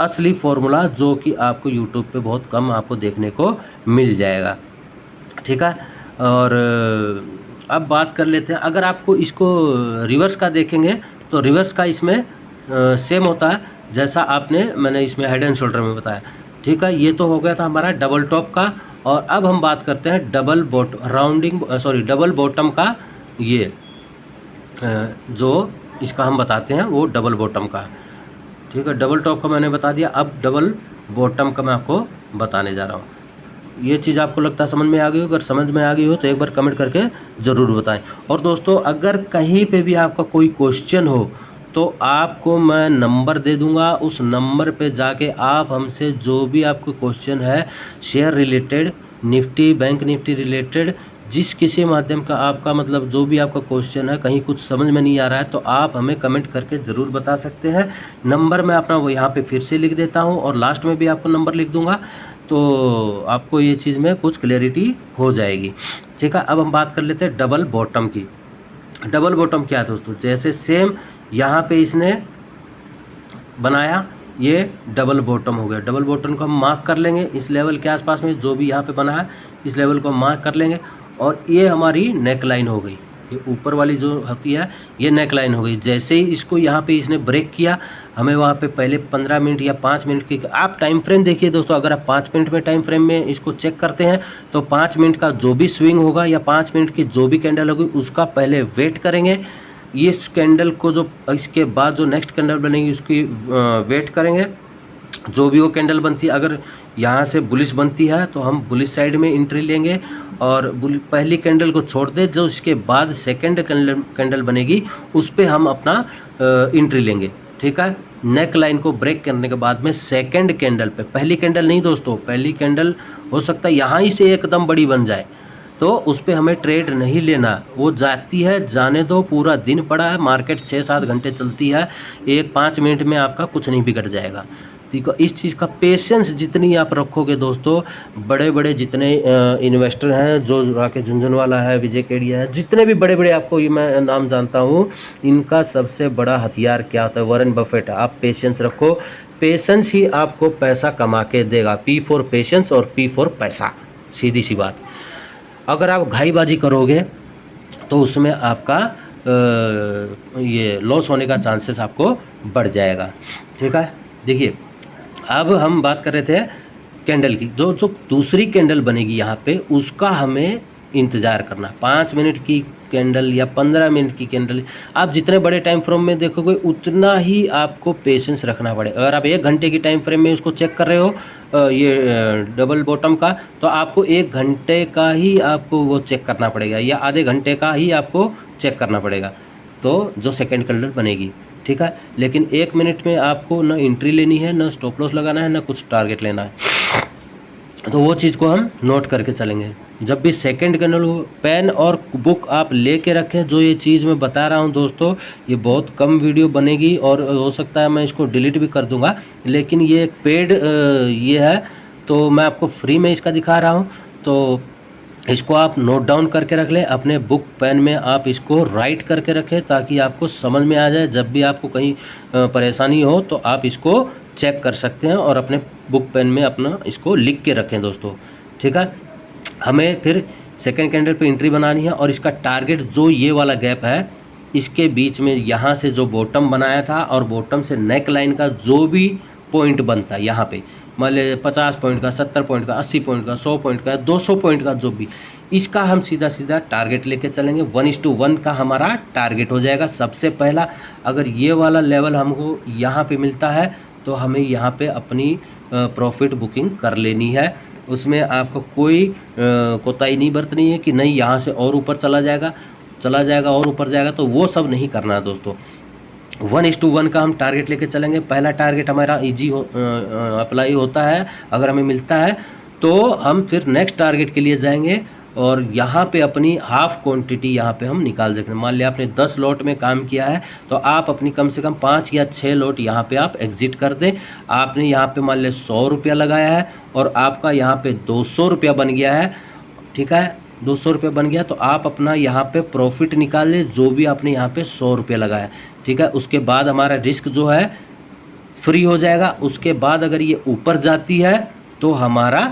असली फॉर्मूला, जो कि आपको यूट्यूब पे बहुत कम आपको देखने को मिल जाएगा। ठीक है, और अब बात कर लेते हैं, अगर आपको इसको रिवर्स का देखेंगे तो रिवर्स का इसमें सेम होता है जैसा मैंने इसमें हेड एंड शोल्डर में बताया। ठीक है, ये तो हो गया था हमारा डबल टॉप का, और अब हम बात करते हैं डबल बॉटम का। ये जो इसका हम बताते हैं वो डबल बॉटम का। ठीक है, डबल टॉप का मैंने बता दिया, अब डबल बॉटम का मैं आपको बताने जा रहा हूँ। ये चीज़ आपको लगता है समझ में आ गई हो? अगर समझ में आ गई हो तो एक बार कमेंट करके ज़रूर बताएं। और दोस्तों, अगर कहीं पे भी आपका कोई क्वेश्चन हो तो आपको मैं नंबर दे दूंगा, उस नंबर पे जाके आप हमसे जो भी आपको क्वेश्चन है share related, Nifty, bank Nifty related, जिस किसी माध्यम का आपका मतलब जो भी आपका क्वेश्चन है, कहीं कुछ समझ में नहीं आ रहा है, तो आप हमें कमेंट करके ज़रूर बता सकते हैं। नंबर मैं अपना वो यहाँ पे फिर से लिख देता हूँ, और लास्ट में भी आपको नंबर लिख दूँगा, तो आपको ये चीज़ में कुछ क्लैरिटी हो जाएगी। ठीक है, अब हम बात कर लेते हैं डबल बॉटम की। डबल बॉटम क्या है दोस्तों? जैसे सेम यहाँ पे इसने बनाया, ये डबल बॉटम हो गया। डबल बॉटम को हम मार्क कर लेंगे इस लेवल के आसपास में, जो भी यहाँ पे बना है इस लेवल को हम मार्क कर लेंगे, और ये हमारी नेक लाइन हो गई। ये ऊपर वाली जो होती है ये नेक लाइन हो गई। जैसे ही इसको यहाँ पे इसने ब्रेक किया, हमें वहाँ पे पहले 15 मिनट या 5 मिनट की आप टाइम फ्रेम देखिए दोस्तों। अगर आप 5 मिनट में टाइम फ्रेम में इसको चेक करते हैं तो 5 मिनट का जो भी स्विंग होगा या 5 मिनट की जो भी कैंडल होगी उसका पहले वेट करेंगे। इस कैंडल को जो इसके बाद जो नेक्स्ट कैंडल बनेगी उसकी वेट करेंगे। जो भी वो कैंडल बनती है, अगर यहाँ से बुलिश बनती है तो हम बुलिश साइड में एंट्री लेंगे, और पहली कैंडल को छोड़ दे, जो इसके बाद सेकंड कैंडल बनेगी उस पर हम अपना एंट्री लेंगे। ठीक है, नेक लाइन को ब्रेक करने के बाद में सेकंड कैंडल पे, पहली कैंडल नहीं दोस्तों, पहली कैंडल हो सकता है यहाँ ही से एकदम बड़ी बन जाए, तो उस पर हमें ट्रेड नहीं लेना। वो जाती है, जाने दो, पूरा दिन पड़ा है, मार्केट 6-7 घंटे चलती है, 1-5 मिनट में आपका कुछ नहीं बिगड़ जाएगा। ठीक है, इस चीज़ का पेशेंस जितनी आप रखोगे दोस्तों, बड़े बड़े जितने इन्वेस्टर हैं, जो राकेश झुनझुनवाला है, विजय केडिया है, जितने भी बड़े बड़े आपको ये मैं नाम जानता हूँ, इनका सबसे बड़ा हथियार क्या होता है? Warren Buffett. आप पेशेंस रखो, पेशेंस ही आपको पैसा कमा के देगा। P फॉर पेशेंस और P फॉर पैसा, सीधी सी बात। अगर आप घाईबाजी करोगे तो उसमें आपका ये लॉस होने का चांसेस आपको बढ़ जाएगा। ठीक है, देखिए अब हम बात कर रहे थे कैंडल की। जो दूसरी कैंडल बनेगी यहाँ पे, उसका हमें इंतज़ार करना। 5 मिनट की कैंडल या 15 मिनट की कैंडल, आप जितने बड़े टाइम फ्रेम में देखोगे उतना ही आपको पेशेंस रखना पड़ेगा। अगर आप 1 घंटे की टाइम फ्रेम में उसको चेक कर रहे हो ये डबल बॉटम का, तो आपको 1 घंटे का ही आपको वो चेक करना पड़ेगा, या आधे घंटे का ही आपको चेक करना पड़ेगा, तो जो सेकेंड कैंडल बनेगी। ठीक है, लेकिन 1 मिनट में आपको ना एंट्री लेनी है, ना स्टॉप लॉस लगाना है, ना कुछ टारगेट लेना है, तो वो चीज़ को हम नोट करके चलेंगे। जब भी सेकंड कैंडल हो, पेन और बुक आप लेके रखें। जो ये चीज़ मैं बता रहा हूँ दोस्तों, ये बहुत कम वीडियो बनेगी, और हो सकता है मैं इसको डिलीट भी कर दूँगा, लेकिन ये एक पेड ये है, तो मैं आपको फ्री में इसका दिखा रहा हूँ। तो इसको आप नोट डाउन करके रख लें, अपने बुक पेन में आप इसको राइट करके रखें, ताकि आपको समझ में आ जाए। जब भी आपको कहीं परेशानी हो तो आप इसको चेक कर सकते हैं, और अपने बुक पेन में अपना इसको लिख के रखें दोस्तों। ठीक है, हमें फिर सेकंड कैंडल पे एंट्री बनानी है, और इसका टारगेट जो ये वाला गैप है, इसके बीच में यहाँ से जो बॉटम बनाया था और बॉटम से नेक लाइन का जो भी पॉइंट बनता है, यहाँ पे मान लीजिए 50 पॉइंट का, 70 पॉइंट का, 80 पॉइंट का, 100 पॉइंट का, 200 पॉइंट का, जो भी, इसका हम सीधा सीधा टारगेट लेके चलेंगे। 1:1 का हमारा टारगेट हो जाएगा सबसे पहला। अगर ये वाला लेवल हमको यहाँ पे मिलता है तो हमें यहाँ पे अपनी प्रॉफिट बुकिंग कर लेनी है। उसमें आपको कोई कोताही नहीं बरतनी है कि नहीं यहाँ से और ऊपर चला जाएगा। चला जाएगा और ऊपर जाएगा, तो वो सब नहीं करना है दोस्तों। 1:1 का हम टारगेट लेके चलेंगे। पहला टारगेट हमारा ईजी अप्लाई होता है, अगर हमें मिलता है तो हम फिर नेक्स्ट टारगेट के लिए जाएंगे और यहाँ पे अपनी हाफ क्वांटिटी यहाँ पे हम निकाल देंगे। मान लिया आपने 10 लॉट में काम किया है तो आप अपनी कम से कम 5 या 6 लॉट यहाँ पे आप एग्जिट कर दें। आपने यहाँ पे मान लिया 100 रुपया लगाया है और आपका यहाँ पे 200 रुपया बन गया है, ठीक है, 200 रुपये बन गया, तो आप अपना यहाँ पे प्रॉफिट निकाल ले जो भी आपने यहाँ पे 100 रुपये लगाया, ठीक है। उसके बाद हमारा रिस्क जो है फ्री हो जाएगा। उसके बाद अगर ये ऊपर जाती है तो हमारा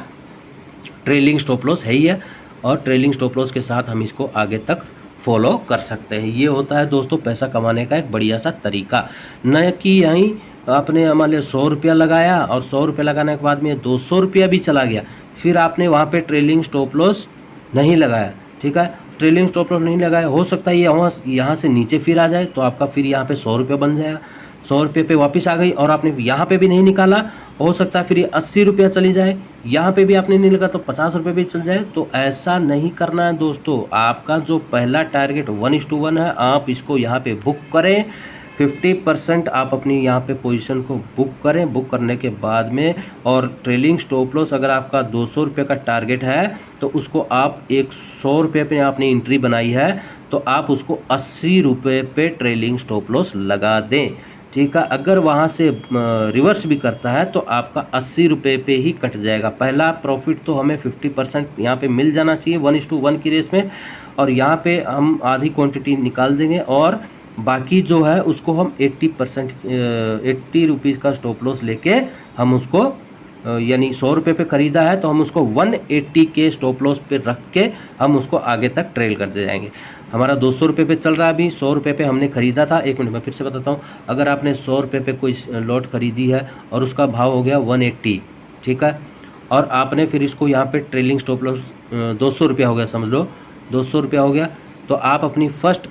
ट्रेलिंग स्टॉप लॉस है ही है, और ट्रेलिंग स्टॉप लॉस के साथ हम इसको आगे तक फॉलो कर सकते हैं। ये होता है दोस्तों पैसा कमाने का एक बढ़िया सा तरीका। न कि यहीं आपने हमारे 100 रुपया लगाया और 100 रुपया लगाने के बाद में 200 रुपया भी चला गया, फिर आपने वहाँ पे ट्रेलिंग स्टॉप लॉस नहीं लगाया, ठीक है, ट्रेलिंग स्टॉप लॉस नहीं लगाया, हो सकता है ये यहाँ से नीचे फिर आ जाए तो आपका फिर यहाँ पे 100 रुपया बन जाएगा। 100 रुपये पे वापस आ गई और आपने यहाँ पे भी नहीं निकाला, हो सकता है फिर ये 80 रुपया चली जाए, यहाँ पे भी आपने नहीं लगा तो 50 रुपये भी चल जाए। तो ऐसा नहीं करना है दोस्तों। आपका जो पहला टारगेट 1:1 है, आप इसको यहाँ पे बुक करें। 50% आप अपनी यहाँ पे पोजीशन को बुक करें। बुक करने के बाद में और ट्रेलिंग स्टॉप लॉस अगर आपका 200 रुपये का टारगेट है तो उसको आप 100 रुपये पे आपने एंट्री बनाई है तो आप उसको 80 रुपये पे ट्रेलिंग स्टॉप लॉस लगा दें, ठीक है। अगर वहाँ से रिवर्स भी करता है तो आपका 80 रुपये पे ही कट जाएगा। पहला प्रॉफिट तो हमें 50% यहाँ पे मिल जाना चाहिए 1:1 की रेस में, और यहाँ पे हम आधी क्वांटिटी निकाल देंगे और बाकी जो है उसको हम 80% 80 रुपीज़ का स्टॉप लॉस लेके हम उसको यानी 100 रुपये पे ख़रीदा है तो हम उसको 180 के स्टॉप लॉस पे रख के हम उसको आगे तक ट्रेल करते जाएंगे। हमारा 200 रुपये पे चल रहा है अभी, 100 रुपये पे हमने ख़रीदा था। एक मिनट में फिर से बताता हूँ। अगर आपने 100 रुपये पे कोई लॉट ख़रीदी है और उसका भाव हो गया 180, ठीक है, और आपने फिर इसको यहाँ पे ट्रेलिंग स्टॉप लॉस 200 रुपया हो गया, समझ लो 200 रुपया हो गया, तो आप अपनी फर्स्ट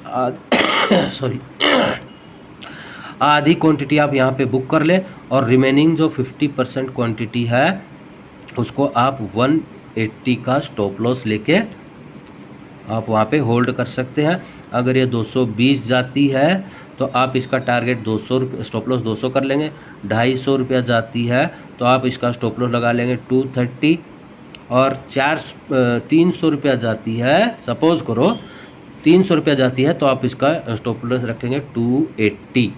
आधी क्वांटिटी आप यहाँ पे बुक कर ले और रिमेनिंग जो 50% क्वांटिटी है उसको आप 180 का स्टॉप लॉस लेके आप वहाँ पे होल्ड कर सकते हैं। अगर ये 220 जाती है तो आप इसका टारगेट 200 रुपये स्टॉप लॉस 200 कर लेंगे। 250 रुपया जाती है तो आप इसका स्टॉप लॉस लगा लेंगे 230, और 300 रुपया जाती है, सपोज़ करो 300 रुपया जाती है तो आप इसका स्टॉप लॉस रखेंगे 280,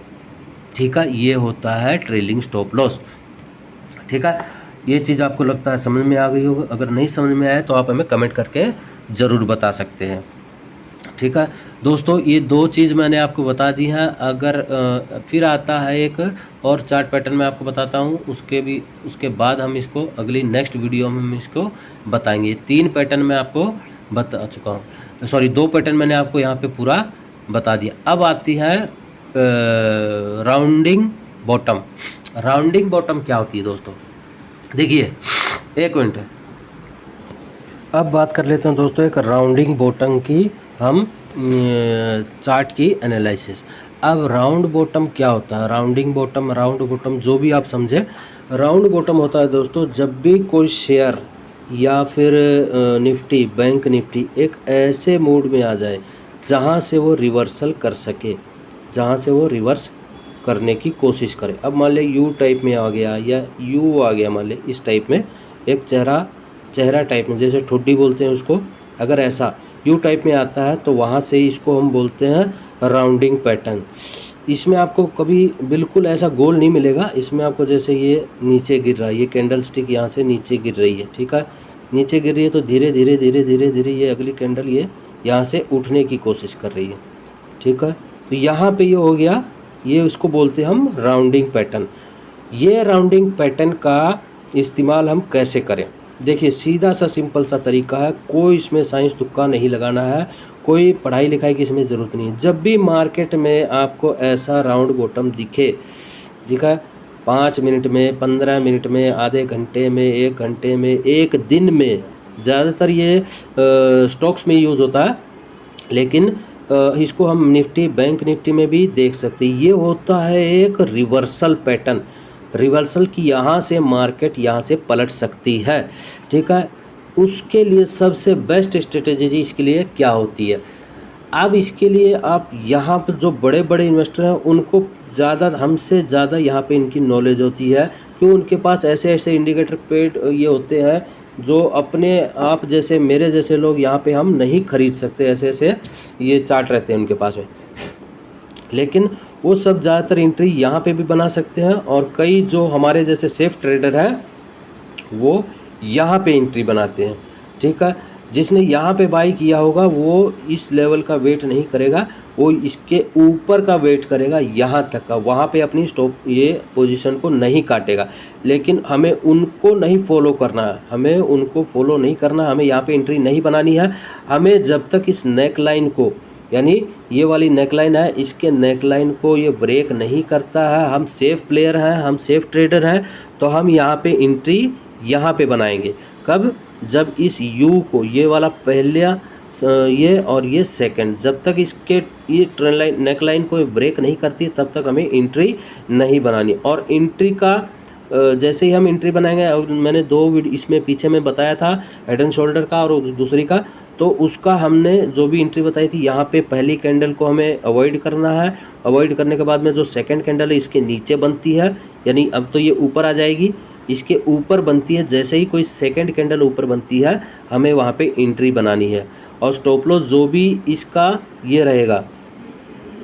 ठीक है। ये होता है ट्रेलिंग स्टॉप लॉस, ठीक है। ये चीज़ आपको लगता है समझ में आ गई होगी। अगर नहीं समझ में आए तो आप हमें कमेंट करके ज़रूर बता सकते हैं, ठीक है दोस्तों। ये दो चीज़ मैंने आपको बता दी हैं। अगर फिर आता है एक और चार्ट पैटर्न मैं आपको बताता हूँ, उसके बाद हम इसको अगली नेक्स्ट वीडियो में हम इसको बताएंगे। 3 पैटर्न मैं आपको बता चुका हूँ, सॉरी 2 पैटर्न मैंने आपको यहाँ पे पूरा बता दिया। अब आती है राउंडिंग बॉटम। राउंडिंग बॉटम क्या होती है दोस्तों, देखिए एक मिनट, अब बात कर लेते हैं दोस्तों एक राउंडिंग बॉटम की हम चार्ट की एनालिसिस। अब राउंड बॉटम क्या होता है, राउंडिंग बॉटम, राउंड बॉटम जो भी आप समझे। राउंड बॉटम होता है दोस्तों जब भी कोई शेयर या फिर निफ्टी, बैंक निफ्टी एक ऐसे मूड में आ जाए जहां से वो रिवर्सल कर सके, जहां से वो रिवर्स करने की कोशिश करे। अब मान ले यू टाइप में आ गया या यू आ गया, मान ले इस टाइप में एक चेहरा टाइप में, जैसे ठुड्डी बोलते हैं उसको, अगर ऐसा यू टाइप में आता है तो वहाँ से इसको हम बोलते हैं राउंडिंग पैटर्न। इसमें आपको कभी बिल्कुल ऐसा गोल नहीं मिलेगा। इसमें आपको जैसे ये नीचे गिर रहा है, ये कैंडल स्टिक यहाँ से नीचे गिर रही है, ठीक है, नीचे गिर रही है तो धीरे धीरे धीरे धीरे धीरे ये अगली कैंडल ये यहाँ से उठने की कोशिश कर रही है, ठीक है। तो यहाँ पे ये हो गया, ये उसको बोलते हैं हम राउंडिंग पैटर्न। ये राउंडिंग पैटर्न का इस्तेमाल हम कैसे करें, देखिए सीधा सा सिंपल सा तरीका है, कोई इसमें साइंस तुक्का नहीं लगाना है, कोई पढ़ाई लिखाई की इसमें ज़रूरत नहीं है। जब भी मार्केट में आपको ऐसा राउंड बॉटम दिखा 5 मिनट में, 15 मिनट में, आधे घंटे में, 1 घंटे में, 1 दिन में, ज़्यादातर ये स्टॉक्स में यूज़ होता है, लेकिन इसको हम निफ्टी, बैंक निफ्टी में भी देख सकते हैं। ये होता है एक रिवर्सल पैटर्न, रिवर्सल की यहाँ से मार्केट यहाँ से पलट सकती है, ठीक है। उसके लिए सबसे बेस्ट स्ट्रेटेजी इसके लिए क्या होती है, अब इसके लिए आप यहाँ पर जो बड़े बड़े इन्वेस्टर हैं उनको ज़्यादा, हमसे ज़्यादा यहाँ पे इनकी नॉलेज होती है, क्यों उनके पास ऐसे ऐसे इंडिकेटर पेड ये होते हैं जो अपने आप जैसे मेरे जैसे लोग यहाँ पे हम नहीं खरीद सकते। ऐसे ऐसे ये चार्ट रहते हैं उनके पास में, लेकिन वो सब ज़्यादातर एंट्री यहाँ पे भी बना सकते हैं, और कई जो हमारे जैसे सेफ ट्रेडर हैं वो यहाँ पे एंट्री बनाते हैं। ठीक है, जिसने यहाँ पे बाई किया होगा वो इस लेवल का वेट नहीं करेगा, वो इसके ऊपर का वेट करेगा यहाँ तक का, वहाँ पे अपनी स्टॉप ये पोजीशन को नहीं काटेगा। लेकिन हमें उनको नहीं फॉलो करना है, हमें उनको फॉलो नहीं करना, हमें यहाँ पे एंट्री नहीं बनानी है। हमें जब तक इस नेक लाइन को, यानी ये वाली नेकलाइन है, इसके नेकलाइन को ये ब्रेक नहीं करता है, हम सेफ प्लेयर हैं, हम सेफ ट्रेडर हैं, तो हम यहाँ पे एंट्री यहाँ पे बनाएंगे। कब? जब इस यू को, ये वाला पहला ये और ये सेकंड, जब तक इसके ये ट्रेंड लाइन नेकलाइन को ब्रेक नहीं करती तब तक हमें एंट्री नहीं बनानी। और एंट्री का जैसे ही हम एंट्री बनाएंगे, मैंने दो वीडियो इसमें पीछे में बताया था, हेड एंड शोल्डर का और दूसरी का, तो उसका हमने जो भी एंट्री बताई थी, यहाँ पे पहली कैंडल को हमें अवॉइड करना है। अवॉइड करने के बाद में जो सेकंड कैंडल है इसके नीचे बनती है, यानी अब तो ये ऊपर आ जाएगी, इसके ऊपर बनती है। जैसे ही कोई सेकंड कैंडल ऊपर बनती है हमें वहाँ पे एंट्री बनानी है। और स्टॉप लॉस जो भी इसका ये रहेगा,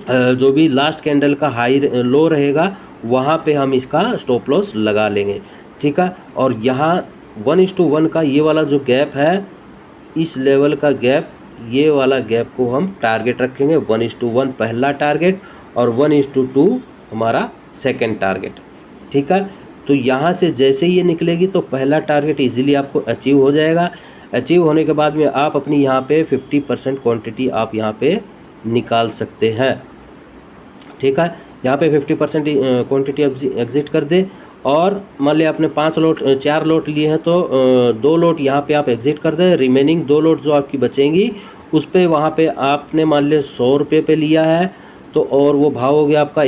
जो भी लास्ट कैंडल का हाई लो रहेगा वहाँ पे हम इसका स्टॉप लॉस लगा लेंगे। ठीक है, और यहाँ 1:1 का ये वाला जो गैप है, इस लेवल का गैप, ये वाला गैप को हम टारगेट रखेंगे। 1:1 पहला टारगेट और 1:2 हमारा सेकंड टारगेट। ठीक है, तो यहाँ से जैसे ही ये निकलेगी तो पहला टारगेट इजीली आपको अचीव हो जाएगा। अचीव होने के बाद में आप अपनी यहाँ पे 50% क्वांटिटी आप यहाँ पे निकाल सकते हैं। ठीक है, यहाँ पे 50% क्वांटिटी एग्जिट कर दे, और मान लिया आपने 4 लोट लिए हैं तो 2 लोट यहाँ पे आप एग्जिट कर दें। रिमेनिंग 2 लोट जो आपकी बचेंगी उस पे वहाँ पे आपने मान लिया 100 रुपये पे लिया है, तो और वो भाव हो गया आपका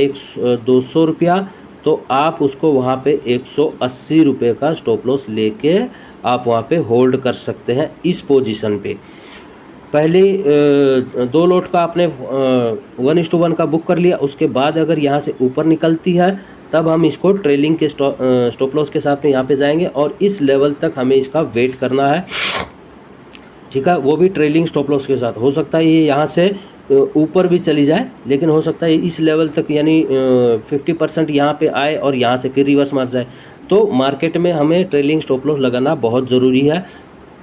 200 रुपया, तो आप उसको वहाँ पे 180 रुपये का स्टॉप लॉस लेके आप वहाँ पे होल्ड कर सकते हैं इस पोजीशन पे। पहले 2 लोट का आपने 1:1 का बुक कर लिया, उसके बाद अगर यहाँ से ऊपर निकलती है तब हम इसको ट्रेलिंग के स्टॉप लॉस के साथ में यहाँ पे जाएंगे, और इस लेवल तक हमें इसका वेट करना है। ठीक है, वो भी ट्रेलिंग स्टॉप लॉस के साथ। हो सकता है ये यहाँ से ऊपर भी चली जाए, लेकिन हो सकता है इस लेवल तक, यानी 50% यहाँ पे आए और यहाँ से फिर रिवर्स मार जाए। तो मार्केट में हमें ट्रेलिंग स्टॉप लॉस लगाना बहुत ज़रूरी है।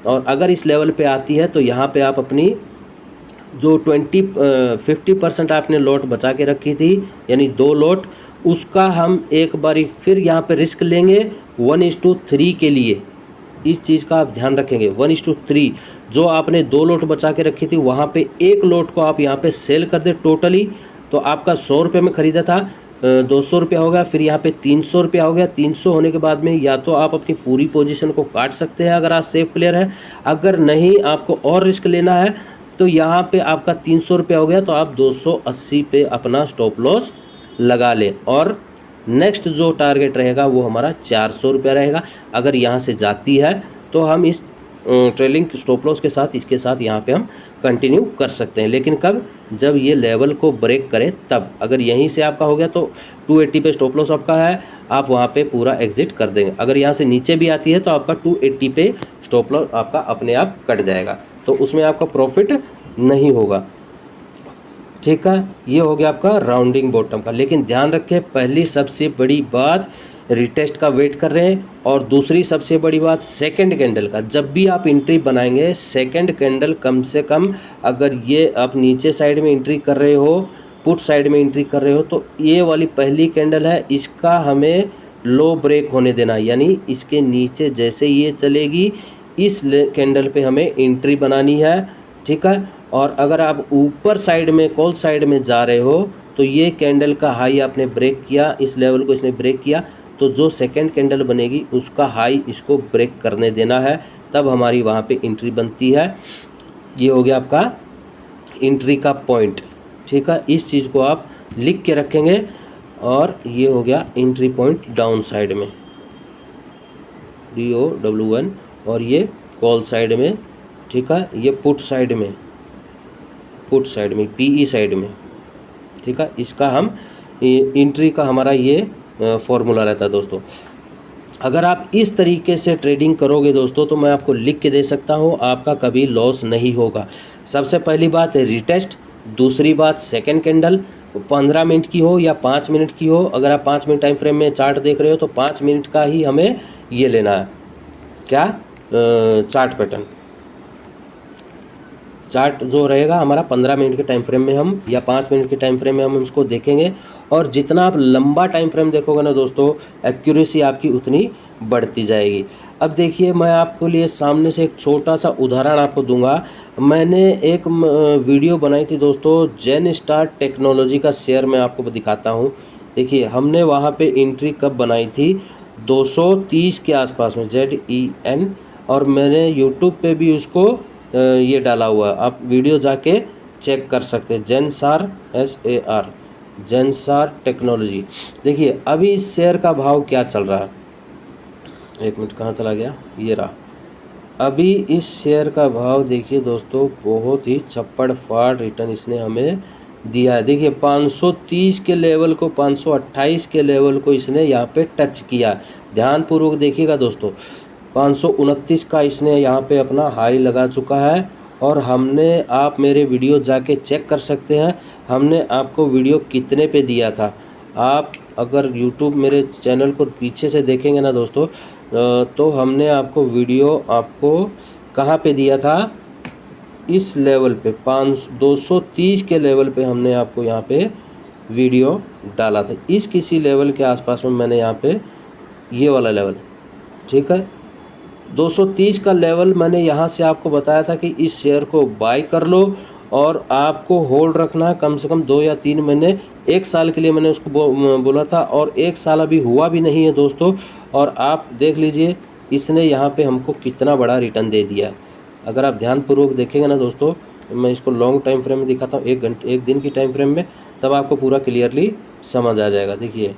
और अगर इस लेवल पे आती है तो यहाँ पे आप अपनी जो 50% आपने लॉट बचा के रखी थी, यानी 2 लॉट, उसका हम एक बारी फिर यहाँ पे रिस्क लेंगे 1:3 के लिए। इस चीज़ का आप ध्यान रखेंगे। 1:3 जो आपने 2 लोट बचा के रखी थी, वहाँ पे 1 लोट को आप यहाँ पे सेल कर दे टोटली। तो आपका 100 रुपये में ख़रीदा था, 200 रुपया हो गया, फिर यहाँ पे 300 रुपया हो गया। 300 होने के बाद में या तो आप अपनी पूरी पोजीशन को काट सकते हैं अगर आप सेफ प्लेयर हैं, अगर नहीं आपको और रिस्क लेना है तो यहाँ पे आपका 300 रुपया हो गया, तो आप 280 पे अपना स्टॉप लॉस लगा लें। और नेक्स्ट जो टारगेट रहेगा वो हमारा 400 रुपया रहेगा। अगर यहाँ से जाती है तो हम इस ट्रेलिंग स्टॉप लॉस के साथ, इसके साथ यहाँ पे हम कंटिन्यू कर सकते हैं। लेकिन कब? जब ये लेवल को ब्रेक करे तब। अगर यहीं से आपका हो गया तो 280 पे स्टॉप लॉस आपका है, आप वहाँ पे पूरा एग्जिट कर देंगे। अगर यहाँ से नीचे भी आती है तो आपका 280 पे स्टॉप लॉस आपका अपने आप कट जाएगा, तो उसमें आपका प्रॉफिट नहीं होगा। ठीक है, ये हो गया आपका राउंडिंग बॉटम का। लेकिन ध्यान रखें, पहली सबसे बड़ी बात रिटेस्ट का वेट कर रहे हैं, और दूसरी सबसे बड़ी बात सेकंड कैंडल का। जब भी आप एंट्री बनाएंगे, सेकंड कैंडल कम से कम, अगर ये आप नीचे साइड में एंट्री कर रहे हो, पुट साइड में एंट्री कर रहे हो, तो ये वाली पहली कैंडल है, इसका हमें लो ब्रेक होने देना, यानी इसके नीचे जैसे ये चलेगी इस कैंडल पे हमें एंट्री बनानी है। ठीक है, और अगर आप ऊपर साइड में कॉल साइड में जा रहे हो तो ये कैंडल का हाई आपने ब्रेक किया, इस लेवल को इसने ब्रेक किया, तो जो सेकंड कैंडल बनेगी उसका हाई इसको ब्रेक करने देना है, तब हमारी वहाँ पे एंट्री बनती है। ये हो गया आपका एंट्री का पॉइंट। ठीक है, इस चीज़ को आप लिख के रखेंगे। और ये हो गया एंट्री पॉइंट डाउन साइड में, DOW1, और ये कॉल साइड में। ठीक है, ये पुट साइड में, पुट साइड में, PE साइड में, ठीक है। इसका हम एंट्री का हमारा ये फॉर्मूला रहता है दोस्तों। अगर आप इस तरीके से ट्रेडिंग करोगे दोस्तों तो मैं आपको लिख के दे सकता हूँ, आपका कभी लॉस नहीं होगा। सबसे पहली बात है रिटेस्ट, दूसरी बात सेकंड कैंडल 15 मिनट की हो या 5 मिनट की हो। अगर आप 5 मिनट टाइम फ्रेम में चार्ट देख रहे हो तो 5 मिनट का ही हमें ये लेना है, क्या चार्ट पैटर्न। चार्ट जो रहेगा हमारा 15 मिनट के टाइम फ्रेम में हम या 5 मिनट के टाइम फ्रेम में हम उसको देखेंगे। और जितना आप लंबा टाइम फ्रेम देखोगे ना दोस्तों, एक्यूरेसी आपकी उतनी बढ़ती जाएगी। अब देखिए, मैं आपको लिए सामने से एक छोटा सा उदाहरण आपको दूंगा। मैंने एक वीडियो बनाई थी दोस्तों, जेन स्टार टेक्नोलॉजी का शेयर मैं आपको दिखाता हूँ। देखिए, हमने वहाँ पे एंट्री कब बनाई थी, 230 के आसपास में, ZEN। और मैंने यूट्यूब पे भी उसको ये डाला हुआ है, आप वीडियो जाके चेक कर सकते हैं। Zensar SAR, Zensar technology. देखिए अभी इस शेयर का भाव क्या चल रहा है, एक मिनट कहाँ चला गया, ये रहा। अभी इस शेयर का भाव देखिए दोस्तों, बहुत ही छप्पड़ फाड़ रिटर्न इसने हमें दिया है। देखिए 530 के लेवल को, 528 के लेवल को इसने यहाँ पे टच किया। ध्यानपूर्वक देखिएगा दोस्तों, 529 का इसने यहाँ पे अपना हाई लगा चुका है। और हमने, आप मेरे वीडियो जाके चेक कर सकते हैं, हमने आपको वीडियो कितने पे दिया था। आप अगर YouTube मेरे चैनल को पीछे से देखेंगे ना दोस्तों, तो हमने आपको वीडियो आपको कहाँ पे दिया था, इस लेवल पे 230 के लेवल पे हमने आपको यहाँ पे वीडियो डाला था। इस किसी लेवल के आसपास में मैंने यहाँ पे, ये वाला लेवल, ठीक है, 230 का लेवल मैंने यहाँ से आपको बताया था कि इस शेयर को बाय कर लो और आपको होल्ड रखना है कम से कम 2 या 3 महीने, 1 साल के लिए मैंने उसको बोला था। और 1 साल अभी हुआ भी नहीं है दोस्तों। और आप देख लीजिए इसने यहाँ पे हमको कितना बड़ा रिटर्न दे दिया है। अगर आप ध्यानपूर्वक देखेंगे ना दोस्तों, मैं इसको लॉन्ग टाइम फ्रेम में दिखाता हूँ, 1 दिन की टाइम फ्रेम में, तब आपको पूरा क्लियरली समझ आ जाएगा। देखिए,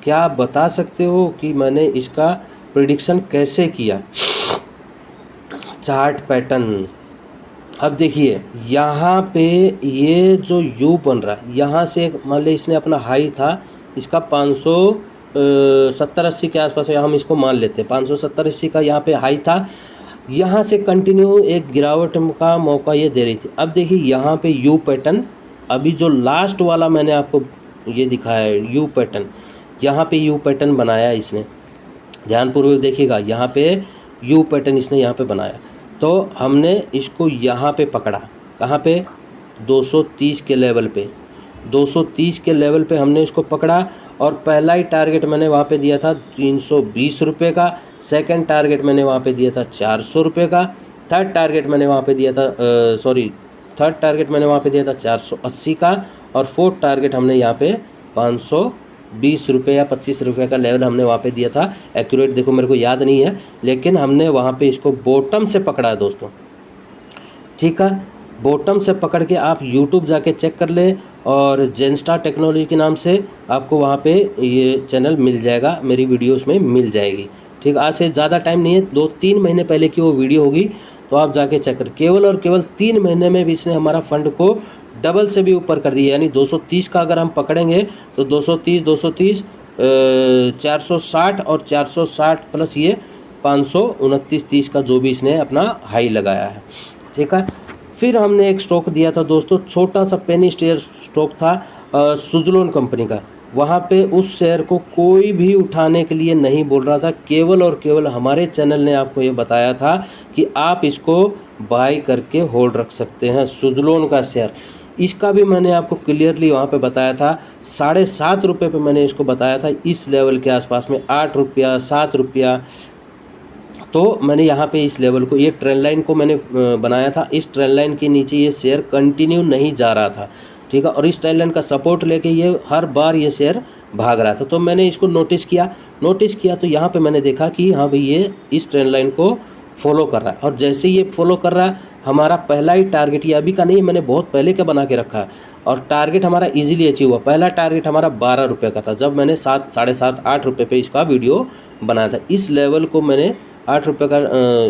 क्या आप बता सकते हो कि मैंने इसका प्रेडिक्शन कैसे किया, चार्ट पैटर्न। अब देखिए यहाँ पे ये जो यू बन रहा है, यहाँ से मान ली इसने अपना हाई था, इसका 570-80 के आसपास हम इसको मान लेते हैं, 570-80 का यहाँ पे हाई था। यहाँ से कंटिन्यू एक गिरावट का मौका ये दे रही थी। अब देखिए यहाँ पे यू पैटर्न, अभी जो लास्ट वाला मैंने आपको ये दिखाया है यू पैटर्न, यहाँ पे यू पैटर्न बनाया इसने, ध्यानपूर्वक देखिएगा, यहाँ पे यू पैटर्न इसने यहाँ पे बनाया। तो हमने इसको यहाँ पे पकड़ा, कहाँ पे, 230 के लेवल पे, 230 के लेवल पे हमने इसको पकड़ा। और पहला ही टारगेट मैंने वहाँ पे दिया था 320 रुपये का, सेकंड टारगेट मैंने वहाँ पे दिया था 400 रुपये का, थर्ड टारगेट मैंने वहाँ पे दिया था थर्ड टारगेट मैंने वहाँ पे दिया था 480 का। और फोर्थ टारगेट हमने यहाँ पे 520 रुपये या 25 रुपये का लेवल हमने वहाँ पे दिया था। एक्यूरेट देखो मेरे को याद नहीं है, लेकिन हमने वहाँ पे इसको बॉटम से पकड़ा है दोस्तों, ठीक है। बॉटम से पकड़ के आप YouTube जाके चेक कर ले, और जेनस्टार टेक्नोलॉजी के नाम से आपको वहाँ पे ये चैनल मिल जाएगा, मेरी वीडियोस में मिल जाएगी, ठीक। आज से ज़्यादा टाइम नहीं है, 2-3 महीने पहले की वो वीडियो होगी, तो आप जाके चेक कर। केवल और केवल 3 महीने में भी इसने हमारा फंड को डबल से भी ऊपर कर दिया। यानी 230 का अगर हम पकड़ेंगे तो 230 460 और 460 प्लस ये 529-30 का जो भी इसने अपना हाई लगाया है, ठीक है। फिर हमने एक स्टॉक दिया था दोस्तों, छोटा सा पेनी शेयर स्टॉक था सुजलोन कंपनी का। वहाँ पे उस शेयर को कोई भी उठाने के लिए नहीं बोल रहा था, केवल और केवल हमारे चैनल ने आपको ये बताया था कि आप इसको बाय करके होल्ड रख सकते हैं, सुजलोन का शेयर। इसका भी मैंने आपको क्लियरली वहाँ पे बताया था, 7.5 रुपये पे मैंने इसको बताया था, इस लेवल के आसपास में 8 रुपया 7 रुपया। तो मैंने यहाँ पे इस लेवल को, ये ट्रेंड लाइन को मैंने बनाया था, इस ट्रेंड लाइन के नीचे ये शेयर कंटिन्यू नहीं जा रहा था, ठीक है। और इस ट्रेंड लाइन का सपोर्ट लेके ये हर बार ये शेयर भाग रहा था। तो मैंने इसको नोटिस किया तो यहाँ पे मैंने देखा कि हाँ भाई ये इस ट्रेंड लाइन को फॉलो कर रहा है। और जैसे ये फॉलो कर रहा है, हमारा पहला ही टारगेट, ये अभी का नहीं, मैंने बहुत पहले का बना के रखा है, और टारगेट हमारा इजीली अचीव हुआ। पहला टारगेट हमारा 12 रुपये का था, जब मैंने 7, 7.5, 8 रुपये पे इसका वीडियो बनाया था। इस लेवल को मैंने ₹8 का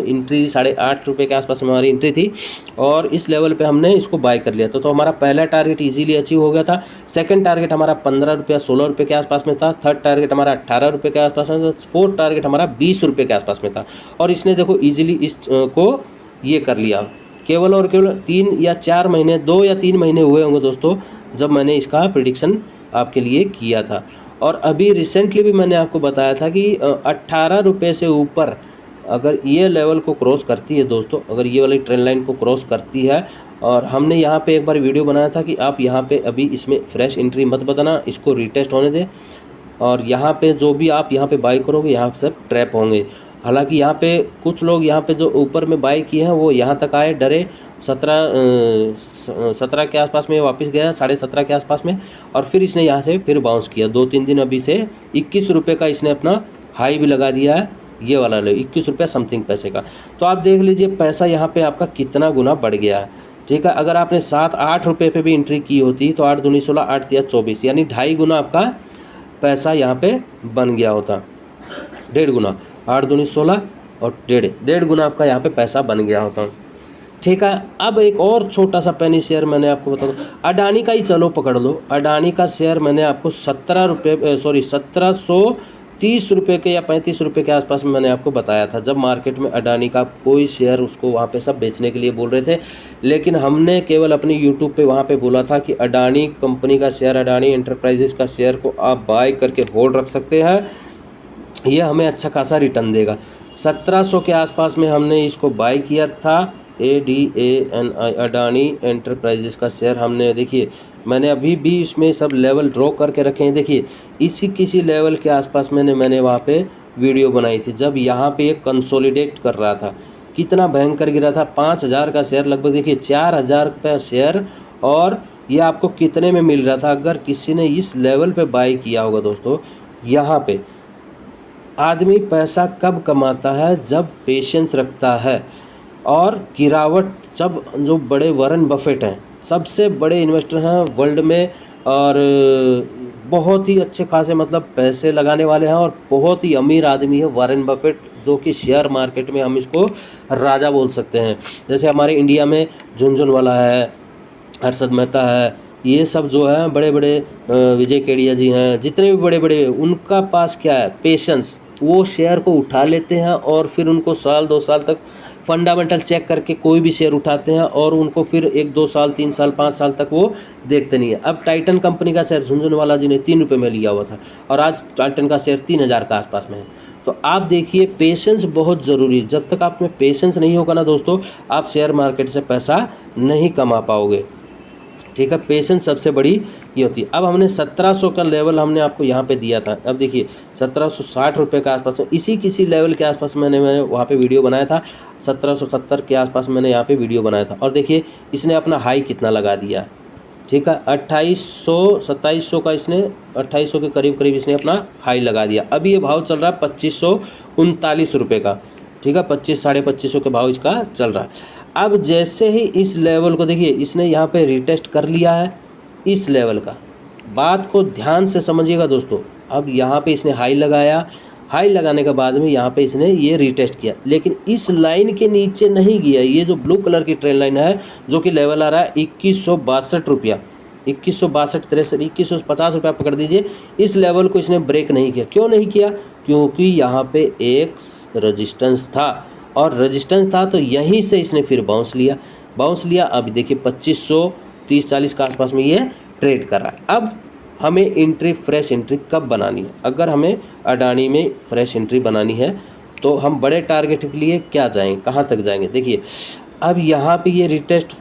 एंट्री, ₹8.5 के आसपास में हमारी एंट्री थी और इस लेवल पे हमने इसको बाय कर लिया था। तो हमारा पहला टारगेट इजीली अचीव हो गया था। सेकंड टारगेट हमारा ₹15 ₹16 के आसपास में था। थर्ड टारगेट हमारा ₹18 के आसपास में था। फोर्थ टारगेट हमारा ₹20 के आसपास में था और इसने देखो इजीली इस को ये कर लिया। केवल और केवल 3 या 4 महीने, 2 या 3 महीने हुए होंगे दोस्तों जब मैंने इसका प्रेडिक्शन आपके लिए किया था। और अभी रिसेंटली भी मैंने आपको बताया था कि ₹18 से ऊपर अगर ये लेवल को क्रॉस करती है दोस्तों, अगर ये वाली ट्रेंड लाइन को क्रॉस करती है, और हमने यहाँ पे एक बार वीडियो बनाया था कि आप यहाँ पे अभी इसमें फ्रेश एंट्री मत बताना, इसको रीटेस्ट होने दें और यहाँ पे जो भी आप यहाँ पे बाई करोगे यहाँ सब ट्रैप होंगे। हालांकि यहाँ पे कुछ लोग यहाँ पे जो ऊपर में बाई किए हैं वो यहाँ तक आए, डरे, 17 के आसपास में वापस गया, 17.5 के आसपास में, और फिर इसने यहाँ से फिर बाउंस किया 2-3 दिन। अभी से ₹21 का इसने अपना हाई भी लगा दिया है, ये वाला ले ₹21 समथिंग पैसे का। तो आप देख लीजिए पैसा यहाँ पे आपका कितना गुना बढ़ गया है। ठीक है, अगर आपने 7-8 रुपये पे भी एंट्री की होती तो 8 दूनी 16, 8 तिया 24, यानी 2.5 गुना आपका पैसा यहाँ पे बन गया होता, 1.5 गुना, 8 दूनी 16 और 1.5 गुना आपका यहाँ पे पैसा बन गया होता। ठीक है, अब एक और छोटा सा पेनी शेयर मैंने आपको बता दूँ, अडानी का ही चलो पकड़ लो। अडानी का शेयर मैंने आपको ₹1730 के या ₹35 के आसपास में मैंने आपको बताया था, जब मार्केट में अडानी का कोई शेयर उसको वहाँ पे सब बेचने के लिए बोल रहे थे। लेकिन हमने केवल अपनी यूट्यूब पे वहाँ पे बोला था कि अडानी कंपनी का शेयर, अडानी एंटरप्राइजेस का शेयर को आप बाय करके होल्ड रख सकते हैं, ये हमें अच्छा खासा रिटर्न देगा। 1700 के आसपास में हमने इसको बाय किया था, ADANI, अडानी एंटरप्राइजेस का शेयर। हमने देखिए मैंने अभी भी इसमें सब लेवल ड्रॉ करके रखे हैं। देखिए किसी लेवल के आसपास मैंने वहाँ पे वीडियो बनाई थी, जब यहाँ पे एक कंसोलिडेट कर रहा था, कितना भयंकर गिरा था। 5000 का शेयर लगभग, देखिए 4000 रुपये शेयर, और ये आपको कितने में मिल रहा था। अगर किसी ने इस लेवल पे बाय किया होगा दोस्तों, यहाँ पे आदमी पैसा कब कमाता है, जब पेशेंस रखता है। और गिरावट, जब जो बड़े वॉरेन बफेट हैं, सबसे बड़े इन्वेस्टर हैं वर्ल्ड में, और बहुत ही अच्छे खासे मतलब पैसे लगाने वाले हैं और बहुत ही अमीर आदमी है वॉरेन बफेट, जो कि शेयर मार्केट में हम इसको राजा बोल सकते हैं। जैसे हमारे इंडिया में झुनझुनवाला है, हर्षद मेहता है, ये सब जो है बड़े बड़े, विजय केडिया जी हैं, जितने भी बड़े बड़े, उनका पास क्या है, पेशेंस। वो शेयर को उठा लेते हैं और फिर उनको 1-2 साल तक फंडामेंटल चेक करके कोई भी शेयर उठाते हैं और उनको फिर 1-2 साल, 3 साल, 5 साल तक वो देखते नहीं है। अब टाइटन कंपनी का शेयर झुनझुनवाला जी ने ₹3 में लिया हुआ था और आज टाइटन का शेयर 3000 के आसपास में है। तो आप देखिए पेशेंस बहुत ज़रूरी है। जब तक आप में पेशेंस नहीं होगा ना दोस्तों, आप शेयर मार्केट से पैसा नहीं कमा पाओगे। ठीक है, पेशेंस सबसे बड़ी ये होती है। अब हमने 1700 का लेवल हमने आपको यहाँ पे दिया था। अब देखिए 1760 रुपये के आसपास, किसी लेवल के आसपास मैंने वहाँ पे वीडियो बनाया था। 1770 के आसपास मैंने यहाँ पे वीडियो बनाया था और देखिए इसने अपना हाई कितना लगा दिया। ठीक है, 2800-2700 का इसने, 2800 के करीब इसने अपना हाई लगा दिया। अभी ये भाव चल रहा है 2539 रुपये का। ठीक है, 2500-2550 के भाव इसका चल रहा है। अब जैसे ही इस लेवल को देखिए, इसने यहाँ पे रिटेस्ट कर लिया है इस लेवल का, बात को ध्यान से समझिएगा दोस्तों। अब यहाँ पे इसने हाई लगाया, हाई लगाने के बाद में यहाँ पे इसने ये रिटेस्ट किया, लेकिन इस लाइन के नीचे नहीं गया। ये जो ब्लू कलर की ट्रेंड लाइन है, जो कि लेवल आ रहा है 2162 रुपया, 2162-63, 2150 रुपया पकड़ दीजिए। इस लेवल को इसने ब्रेक नहीं किया। क्यों नहीं किया? क्योंकि यहाँ पे एक रेजिस्टेंस था, और रेजिस्टेंस था तो यहीं से इसने फिर बाउंस लिया। अभी देखिए 2530-40 के आसपास में ये ट्रेड कर रहा है। अब हमें फ्रेश एंट्री कब बनानी है? अगर हमें अडानी में फ्रेश एंट्री बनानी है तो हम बड़े टारगेट के लिए क्या जाएंगे, कहाँ तक जाएंगे? देखिए अब यहाँ पे ये रिटेस्ट,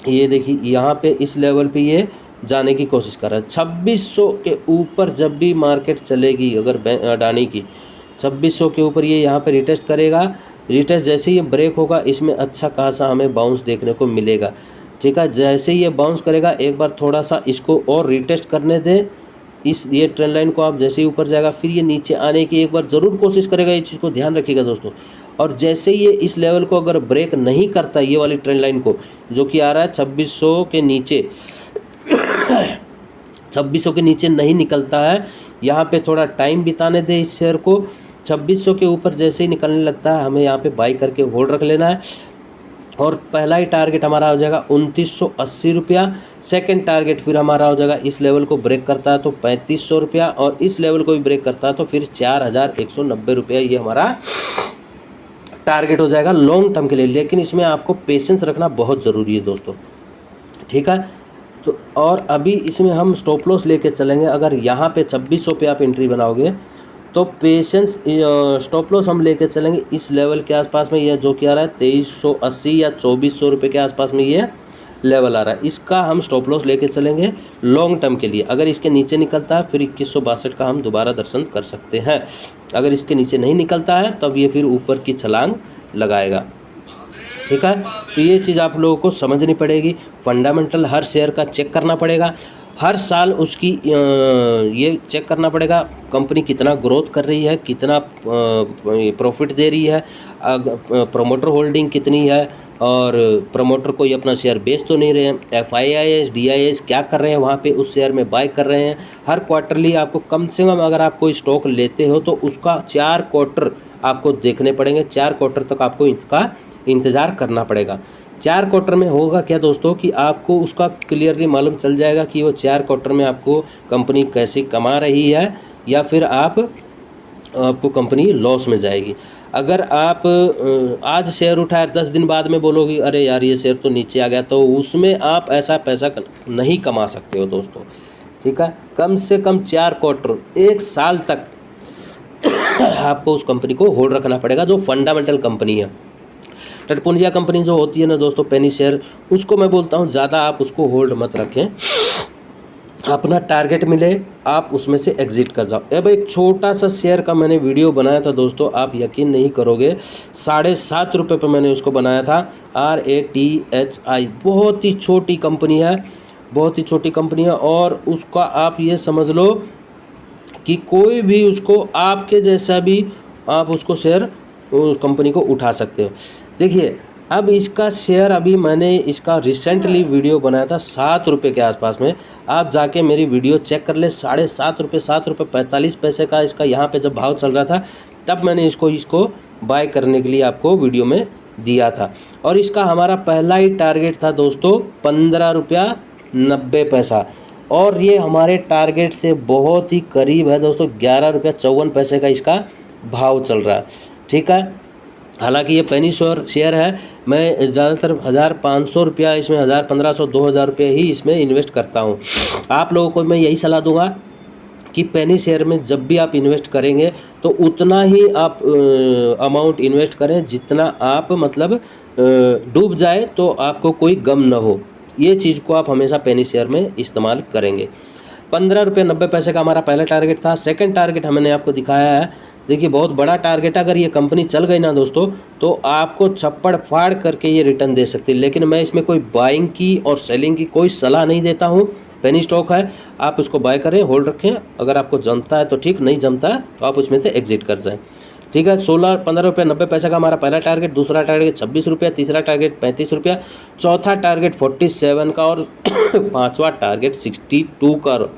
ये देखिए यहाँ पे इस लेवल पे ये जाने की कोशिश कर रहा है। 2600 के ऊपर जब भी मार्केट चलेगी, अगर अडानी की 2600 के ऊपर ये यहाँ पे रिटेस्ट करेगा। रिटेस्ट जैसे ही ये ब्रेक होगा, इसमें अच्छा खासा हमें बाउंस देखने को मिलेगा। ठीक है, जैसे ही ये बाउंस करेगा, एक बार थोड़ा सा इसको और रिटेस्ट करने दें। ये ट्रेंड लाइन को आप जैसे ही ऊपर जाएगा, फिर ये नीचे आने की एक बार ज़रूर कोशिश करेगा। ये चीज़ को ध्यान रखिएगा दोस्तों। और जैसे ये इस लेवल को अगर ब्रेक नहीं करता, ये वाली ट्रेंड लाइन को, जो कि आ रहा है 2600 के नीचे 2600 के नीचे नहीं निकलता है, यहाँ पे थोड़ा टाइम बिताने दे इस शेयर को। 2600 के ऊपर जैसे ही निकलने लगता है हमें यहाँ पे बाई करके होल्ड रख लेना है। और पहला ही टारगेट हमारा हो जाएगा 2980 रुपया। सेकेंड टारगेट फिर हमारा हो जाएगा, इस लेवल को ब्रेक करता है तो 3500 रुपया, और इस लेवल को भी ब्रेक करता है तो फिर 4190 रुपया। ये हमारा टारगेट हो जाएगा लॉन्ग टर्म के लिए। लेकिन इसमें आपको पेशेंस रखना बहुत ज़रूरी है दोस्तों, ठीक है। तो और अभी इसमें हम स्टॉप लॉस लेके चलेंगे। अगर यहाँ पे 2600 पे आप एंट्री बनाओगे तो पेशेंस स्टॉप लॉस हम लेके चलेंगे इस लेवल के आसपास में, यह जो कि आ रहा है 2380 या 2400 रुपये के आसपास में ये लेवल आ रहा है। इसका हम स्टॉप लॉस लेके चलेंगे लॉन्ग टर्म के लिए। अगर इसके नीचे निकलता है फिर 2162 का हम दोबारा दर्शन कर सकते हैं। अगर इसके नीचे नहीं निकलता है तब ये फिर ऊपर की छलांग लगाएगा, ठीक है। तो ये चीज़ आप लोगों को समझनी पड़ेगी। फंडामेंटल हर शेयर का चेक करना पड़ेगा, हर साल उसकी ये चेक करना पड़ेगा कंपनी कितना ग्रोथ कर रही है, कितना प्रॉफिट दे रही है, प्रोमोटर होल्डिंग कितनी है, और प्रमोटर कोई अपना शेयर बेच तो नहीं रहे हैं, FIIs DIs क्या कर रहे हैं वहाँ पे उस शेयर में बाय कर रहे हैं। हर क्वार्टरली आपको कम से कम, अगर आप कोई स्टॉक लेते हो तो उसका 4 क्वार्टर आपको देखने पड़ेंगे। 4 क्वार्टर तक आपको इसका इंतज़ार करना पड़ेगा। 4 क्वार्टर में होगा क्या दोस्तों कि आपको उसका क्लियरली मालूम चल जाएगा कि वो 4 क्वार्टर में आपको कंपनी कैसे कमा रही है, या फिर आपको कंपनी लॉस में जाएगी। अगर आप आज शेयर उठाए 10 दिन बाद में बोलोगे अरे यार ये शेयर तो नीचे आ गया, तो उसमें आप ऐसा पैसा नहीं कमा सकते हो दोस्तों, ठीक है। कम से कम 4 क्वार्टर, 1 साल तक आपको उस कंपनी को होल्ड रखना पड़ेगा जो फंडामेंटल कंपनी है। टटपुंजिया कंपनी जो होती है ना दोस्तों, पेनी शेयर, उसको मैं बोलता हूँ ज़्यादा आप उसको होल्ड मत रखें। अपना टारगेट मिले आप उसमें से एग्जिट कर जाओ। अब एक छोटा सा शेयर का मैंने वीडियो बनाया था दोस्तों, आप यकीन नहीं करोगे, 7.5 रुपये पर मैंने उसको बनाया था। RATHI, बहुत ही छोटी कंपनी है, बहुत ही छोटी कंपनी है। और उसका आप ये समझ लो कि कोई भी उसको आपके जैसा भी आप उसको शेयर उस कंपनी को उठा सकते हो। देखिए अब इसका शेयर, अभी मैंने इसका रिसेंटली वीडियो बनाया था 7 रुपये के आसपास में। आप जाके मेरी वीडियो चेक कर ले, 7.5 रुपये, 7 रुपये 45 पैसे का इसका यहाँ पे जब भाव चल रहा था तब मैंने इसको बाय करने के लिए आपको वीडियो में दिया था। और इसका हमारा पहला ही टारगेट था दोस्तों 15 रुपया 90 पैसा, और ये हमारे टारगेट से बहुत ही करीब है दोस्तों। 11 रुपया 54 पैसे का इसका भाव चल रहा है, ठीक है। हालांकि ये पेनी शेयर है, मैं ज़्यादातर 1500 रुपया इसमें, 1500 2000 रुपये ही इसमें इन्वेस्ट करता हूँ। आप लोगों को मैं यही सलाह दूंगा कि पेनी शेयर में जब भी आप इन्वेस्ट करेंगे तो उतना ही आप अमाउंट इन्वेस्ट करें जितना आप मतलब डूब जाए तो आपको कोई गम न हो। ये चीज़ को आप हमेशा पेनी शेयर में इस्तेमाल करेंगे। 15 रुपये 90 पैसे का हमारा पहला टारगेट था। सेकंड टारगेट हमने आपको दिखाया है, देखिए बहुत बड़ा टारगेट। अगर ये कंपनी चल गई ना दोस्तों तो आपको छप्पड़ फाड़ करके ये रिटर्न दे सकती है। लेकिन मैं इसमें कोई बाइंग की और सेलिंग की कोई सलाह नहीं देता हूँ। पेनी स्टॉक है, आप उसको बाय करें, होल्ड रखें। अगर आपको जमता है तो ठीक, नहीं जमता है तो आप उसमें से एग्जिट कर जाएं, ठीक है। 15 रुपये 90 पैसे का हमारा पहला टारगेट, दूसरा टारगेट 26 रुपया, तीसरा टारगेट 35 रुपया, चौथा टारगेट 47 का, और पाँचवा टारगेट 62 का।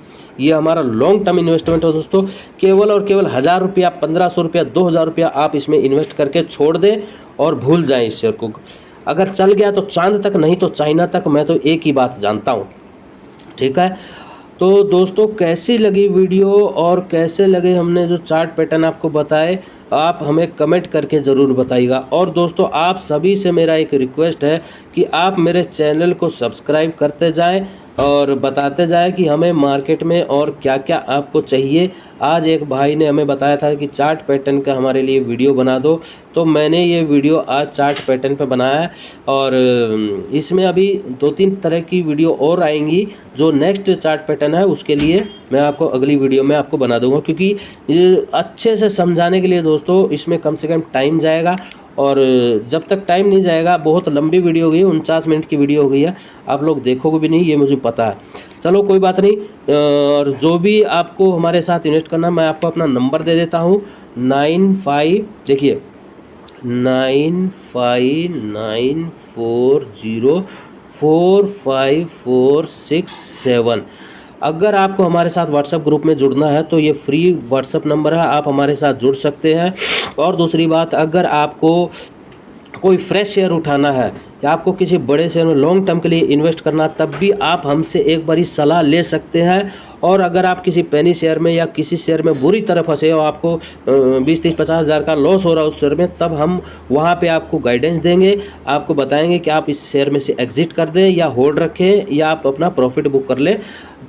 ये हमारा लॉन्ग टर्म इन्वेस्टमेंट है दोस्तों। केवल और केवल 1000 रुपया, 1500 रुपया, 2000 रुपया आप इसमें इन्वेस्ट करके छोड़ दें और भूल जाएं इस शेयर को। अगर चल गया तो चांद तक, नहीं तो चाइना तक। मैं तो एक ही बात जानता हूँ, ठीक है। तो दोस्तों कैसी लगी वीडियो और कैसे लगे हमने जो चार्ट पैटर्न आपको बताए, आप हमें कमेंट करके ज़रूर बताइएगा। और दोस्तों आप सभी से मेरा एक रिक्वेस्ट है कि आप मेरे चैनल को सब्सक्राइब करते जाएं और बताते जाएं कि हमें मार्केट में और क्या क्या आपको चाहिए। आज एक भाई ने हमें बताया था कि चार्ट पैटर्न का हमारे लिए वीडियो बना दो, तो मैंने ये वीडियो आज चार्ट पैटर्न पे बनाया है। और इसमें अभी 2-3 तरह की वीडियो और आएंगी। जो नेक्स्ट चार्ट पैटर्न है उसके लिए मैं आपको अगली वीडियो में आपको बना दूंगा, क्योंकि ये अच्छे से समझाने के लिए दोस्तों इसमें कम से कम टाइम जाएगा। और जब तक टाइम नहीं जाएगा, बहुत लंबी वीडियो हो गई, 49 मिनट की वीडियो हो गई है, आप लोग देखोगे भी नहीं, ये मुझे पता है। चलो कोई बात नहीं। और जो भी आपको हमारे साथ इन्वेस्ट करना, मैं आपको अपना नंबर दे देता हूँ। 95, देखिए 9594045467। अगर आपको हमारे साथ व्हाट्सएप ग्रुप में जुड़ना है तो ये फ्री व्हाट्सएप नंबर है, आप हमारे साथ जुड़ सकते हैं। और दूसरी बात, अगर आपको कोई फ्रेश शेयर उठाना है या आपको किसी बड़े शेयर में लॉन्ग टर्म के लिए इन्वेस्ट करना, तब भी आप हमसे एक बारी सलाह ले सकते हैं। और अगर आप किसी पेनी शेयर में या किसी शेयर में बुरी तरह फंसे हो, आपको 20-30-50 हज़ार का लॉस हो रहा है उस शेयर में, तब हम वहाँ पे आपको गाइडेंस देंगे, आपको बताएंगे कि आप इस शेयर में से एग्जिट कर दें या होल्ड रखें या आप अपना प्रॉफिट बुक कर लें।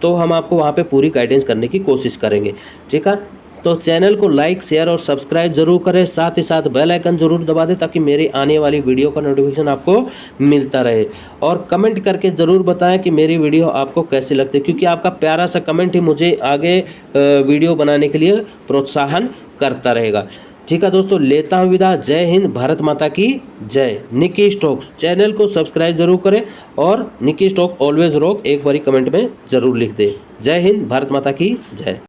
तो हम आपको वहाँ पे पूरी गाइडेंस करने की कोशिश करेंगे, ठीक है। तो चैनल को लाइक, शेयर और सब्सक्राइब जरूर करें, साथ ही साथ बेल आइकन जरूर दबा दें ताकि मेरी आने वाली वीडियो का नोटिफिकेशन आपको मिलता रहे। और कमेंट करके ज़रूर बताएं कि मेरी वीडियो आपको कैसी लगती है, क्योंकि आपका प्यारा सा कमेंट ही मुझे आगे वीडियो बनाने के लिए प्रोत्साहन करता रहेगा। ठीक है दोस्तों, लेता हूँ विदा। जय हिंद, भारत माता की जय। निकी स्टॉक्स चैनल को सब्सक्राइब जरूर करें और निकी स्टॉक ऑलवेज रॉक एक बारी कमेंट में ज़रूर लिख दें। जय हिंद, भारत माता की जय।